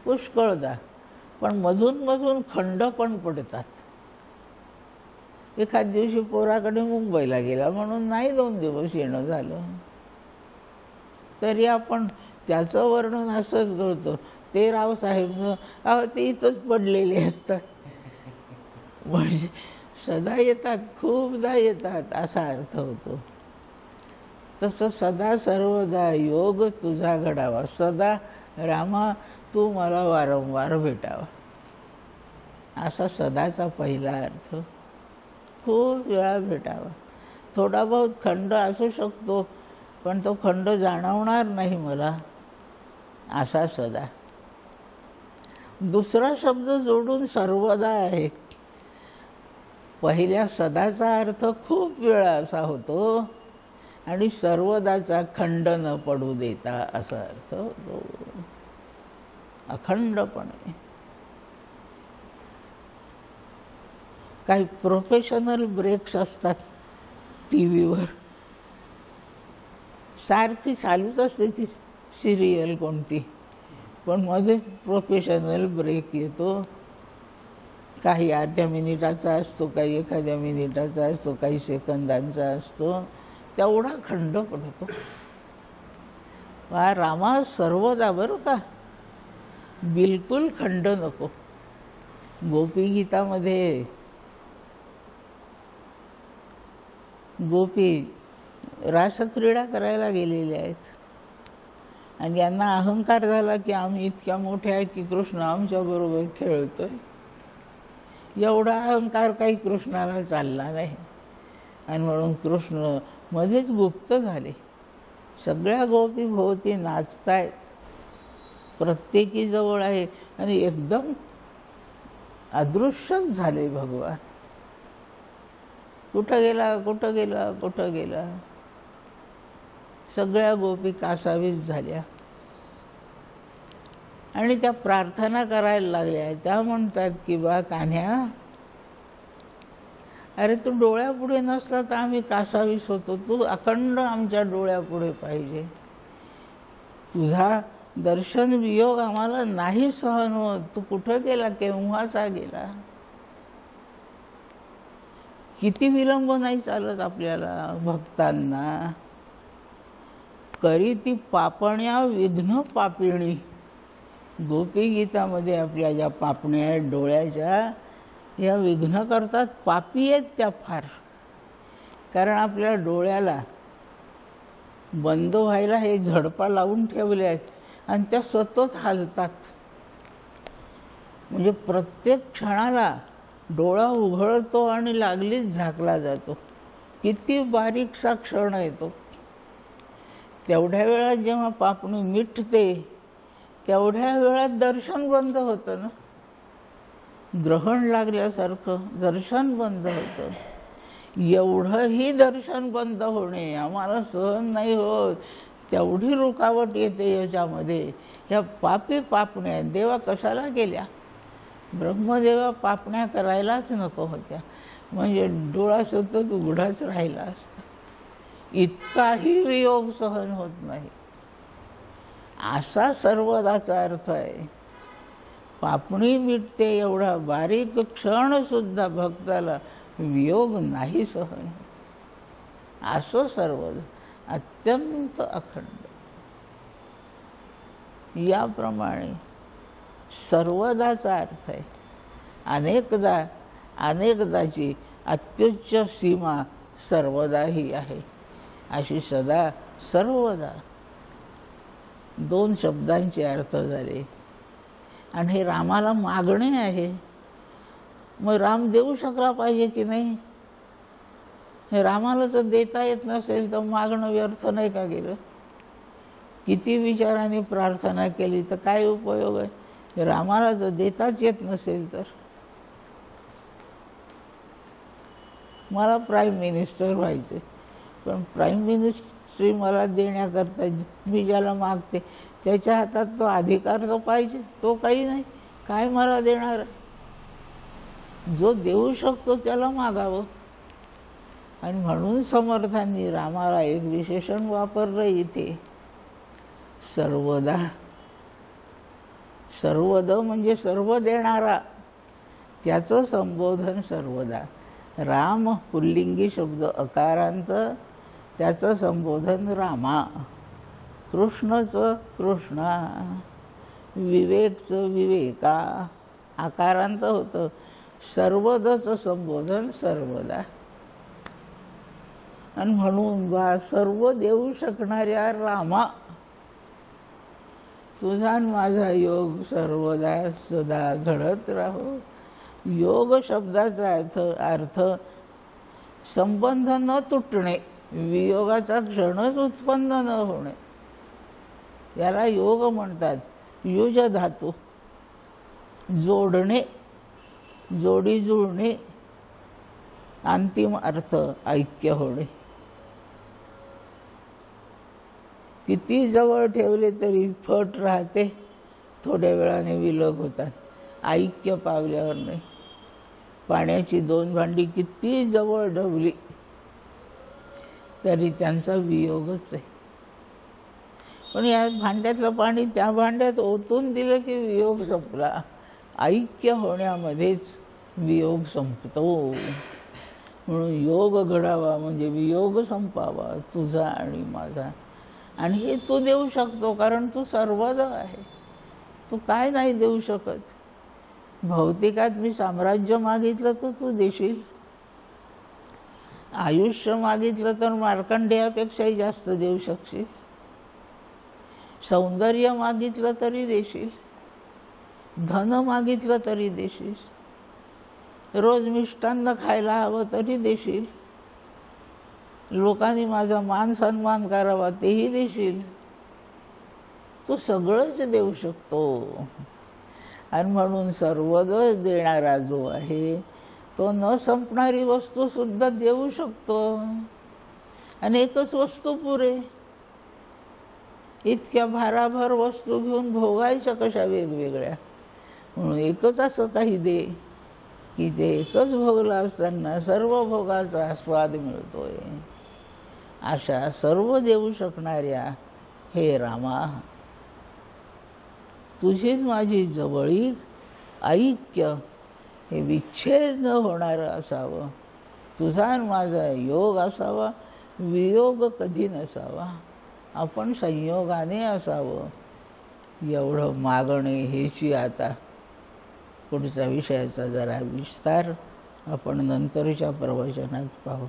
पुष्कळदा. पण मधून मधून खंड पण पडतात. एखाद दिवशी पोराकडे मुंबईला गेला म्हणून नाही 2 दिवस येणं झालं, तरी आपण त्याचं वर्णन असंच करतो, ते रावसाहेब ते इथंच पडलेले असतात. म्हणजे सदा येतात, खूपदा येतात असा अर्थ होतो. तसं सदा सर्वदा योग तुझा घडावा. सदा रामा, तू मला वारंवार भेटावा, असा सदाचा पहिला अर्थ. खूप वेळा भेटावा. थोडा बहुत खंड असू शकतो, पण तो खंड जाणवणार नाही मला, असा सदा. दुसरा शब्द जोडून सर्वदा आहे. पहिल्या सदाचा अर्थ खूप वेळा असा होतो आणि सर्वदाचा खंड न पडू देता असा अर्थ होतो, अखंडपणे. काही प्रोफेशनल ब्रेक्स असतात टी व्हीवर, सारखी चालूच असते ती सिरियल कोणती, पण मध्ये प्रोफेशनल ब्रेक येतो. काही अर्ध्या मिनिटाचा असतो, काही एखाद्या मिनिटाचा असतो, काही सेकंदांचा असतो, तेवढा खंड पडतो. रामा सर्वदा बरं का, बिलकुल खंड नको. गोपीगीतामध्ये गोपी रासक्रीडा करायला गेलेल्या आहेत आणि यांना अहंकार झाला की आम्ही इतक्या मोठ्या आहे की कृष्ण आमच्याबरोबर खेळतोय. एवढा अहंकार काही कृष्णाला चालला नाही आणि म्हणून कृष्ण मध्येच गुप्त झाले. सगळ्या गोपी भोवती नाचतायत, प्रत्येकी जवळ आहे आणि एकदम अदृश्यच झाले भगवान. कुठं गेला, कुठं गेला, कुठं गेला. सगळ्या गोपी कासावीस झाल्या आणि त्या प्रार्थना करायला लागल्या. त्या म्हणतात की बा कान्ह्या, अरे तू डोळ्यापुढे नसला तर आम्ही कासावीस होतो, तू अखंड आमच्या डोळ्यापुढे पाहिजे. तुझा दर्शन वियोग आम्हाला नाही सहन होत. तू कुठं गेला, केव्हाचा गेला. किती विलंब नाही चालत आपल्याला भक्तांना. करी ती पापण्या विघ्न पापिणी. गोपीगीतामध्ये आपल्या ज्या पापण्या आहेत डोळ्याच्या, या विघ्न करतात. पापी आहेत त्या फार. कारण आपल्या डोळ्याला बंद व्हायला हे झडपा लावून ठेवले आहेत आणि त्या सतत हालतात. म्हणजे प्रत्येक क्षणाला डोळा उघडतो आणि लागलीच झाकला जातो. किती बारीकसा क्षण येतो. तेवढ्या वेळात जेव्हा पापणी मिटते तेवढ्या वेळात दर्शन बंद होतं ना. ग्रहण लागल्यासारखं दर्शन बंद होतं. एवढंही दर्शन बंद होणे आम्हाला सहन नाही होत. तेवढी रुकावट येते याच्यामध्ये. ह्या पापी पापण्या देवा कशाला केल्या. ब्रह्मदेवा पापण्या करायलाच नको होत्या, म्हणजे डोळा सतत उघडाच राहिला असता. इतकाही वियोग सहन होत नाही, असा सर्वदाचा अर्थ आहे. पापणी मिटते एवढा बारीक क्षण सुद्धा भक्ताला वियोग नाही सहन, असं सर्वदा अत्यंत अखंड. याप्रमाणे सर्वदाचा अर्थ आहे. अनेकदाची अत्युच्च सीमा सर्वदा ही आहे. अशी सदा सर्वदा दोन शब्दांचे अर्थ झाले. आणि हे रामाला मागणे आहे. मग राम देऊ शकला पाहिजे की नाही. हे रामाला जर देता येत नसेल तर मागणं व्यर्थ नाही का गेलं. किती विचाराने प्रार्थना केली तर काय उपयोग आहे. रामाला जर देताच येत नसेल तर. मला प्राईम मिनिस्टर व्हायचे, पण प्राईम मिनिस्ट्री मला देण्याकरता मी ज्याला मागते त्याच्या हातात तो अधिकार तर पाहिजे. तो काही नाही, काय मला देणार. जो देऊ शकतो त्याला मागावं. आणि म्हणून समर्थांनी रामाला एक विशेषण वापरलं इथे, सर्वदा. सर्वद म्हणजे सर्व देणारा, त्याचं संबोधन सर्वदा. राम पुल्लिंगी शब्द अकारांत, त्याचं संबोधन रामा. कृष्णचं कृष्णा, विवेकचं विवेका, आकारांत होतं. सर्वदचं संबोधन सर्वदा. आणि म्हणून बा सर्व देऊ शकणाऱ्या रामा, तुझा आणि माझा योग सर्वदा सदा घडत राहो. योग शब्दाचा अर्थ संबंध न तुटणे, वियोगाचा क्षणच उत्पन्न न होणे, याला योग म्हणतात. युज धातू, जोडणे, जोडी जुळणे. अंतिम अर्थ ऐक्य होणे. किती जवळ ठेवले तरी फट राहते, थोड्या वेळाने विलग होतात. ऐक्य पावल्यावर नाही. पाण्याची दोन भांडी किती जवळ ढवली तरी त्यांचा वियोगच आहे. पण या भांड्यातलं पाणी त्या भांड्यात ओतून दिलं की वियोग संपला. ऐक्य होण्यामध्येच वियोग संपतो. म्हणून योग घडावा म्हणजे वियोग संपावा तुझा आणि माझा. आणि हे तू देऊ शकतो, कारण तू सर्वद आहे. तू काय नाही देऊ शकत. भौतिकात मी साम्राज्य मागितलं तर तू देशील, आयुष्य मागितलं तर मार्कंडेयापेक्षाही जास्त देऊ शकशील, सौंदर्य मागितलं तरी देशील, धन मागितलं तरी देशील, रोज मिष्टान्न खायला हवं तरी देशील, लोकांनी माझा मान सन्मान करावा तेही देशील. तू सगळंच देऊ शकतो. आणि म्हणून सर्वच देणारा जो आहे तो न संपणारी वस्तू सुद्धा देऊ शकतो. आणि एकच वस्तू पुरे. इतक्या भाराभर वस्तू घेऊन भोगायच्या कशा वेगवेगळ्या. म्हणून एकच असं काही दे की ते एकच भोगला असताना सर्व भोगाचा आस्वाद मिळतोय. अशा सर्व देऊ शकणाऱ्या हे रामा, तुझी माझी जवळीक ऐक्य हे विच्छेद न होणारं असावं. तुझा आणि माझा योग असावा, वियोग कधी नसावा. आपण संयोगाने असावं एवढं मागणे हेची आता पुढच्या विषयाचा जरा विस्तार आपण नंतरच्या प्रवचनात पाहू.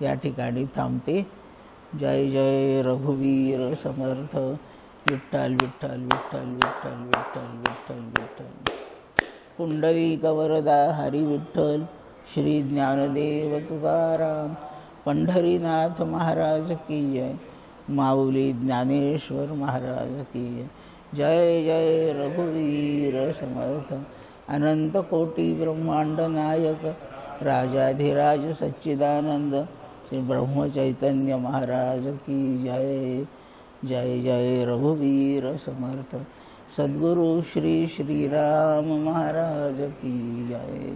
या ठिकाणी थांबते. जय जय रघुवीर समर्थ. विठ्ठल विठ्ठल विठ्ठल विठ्ठल विठ्ठल विठ्ठल विठ्ठल. पुंडलिक वरदा हरी विठ्ठल. श्री ज्ञानदेव तुकाराम. पंढरीनाथ महाराज की जय. माऊली ज्ञानेश्वर महाराज की जय. जय जय रघुवीर समर्थ. अनंत कोटी ब्रह्मांड नायक राजाधिराज सच्चिदानंद श्री ब्रह्मचैतन्य महाराज की जय. जय जय रघुवीर समर्थ. सद्गुरु श्री श्रीराम महाराज की जय.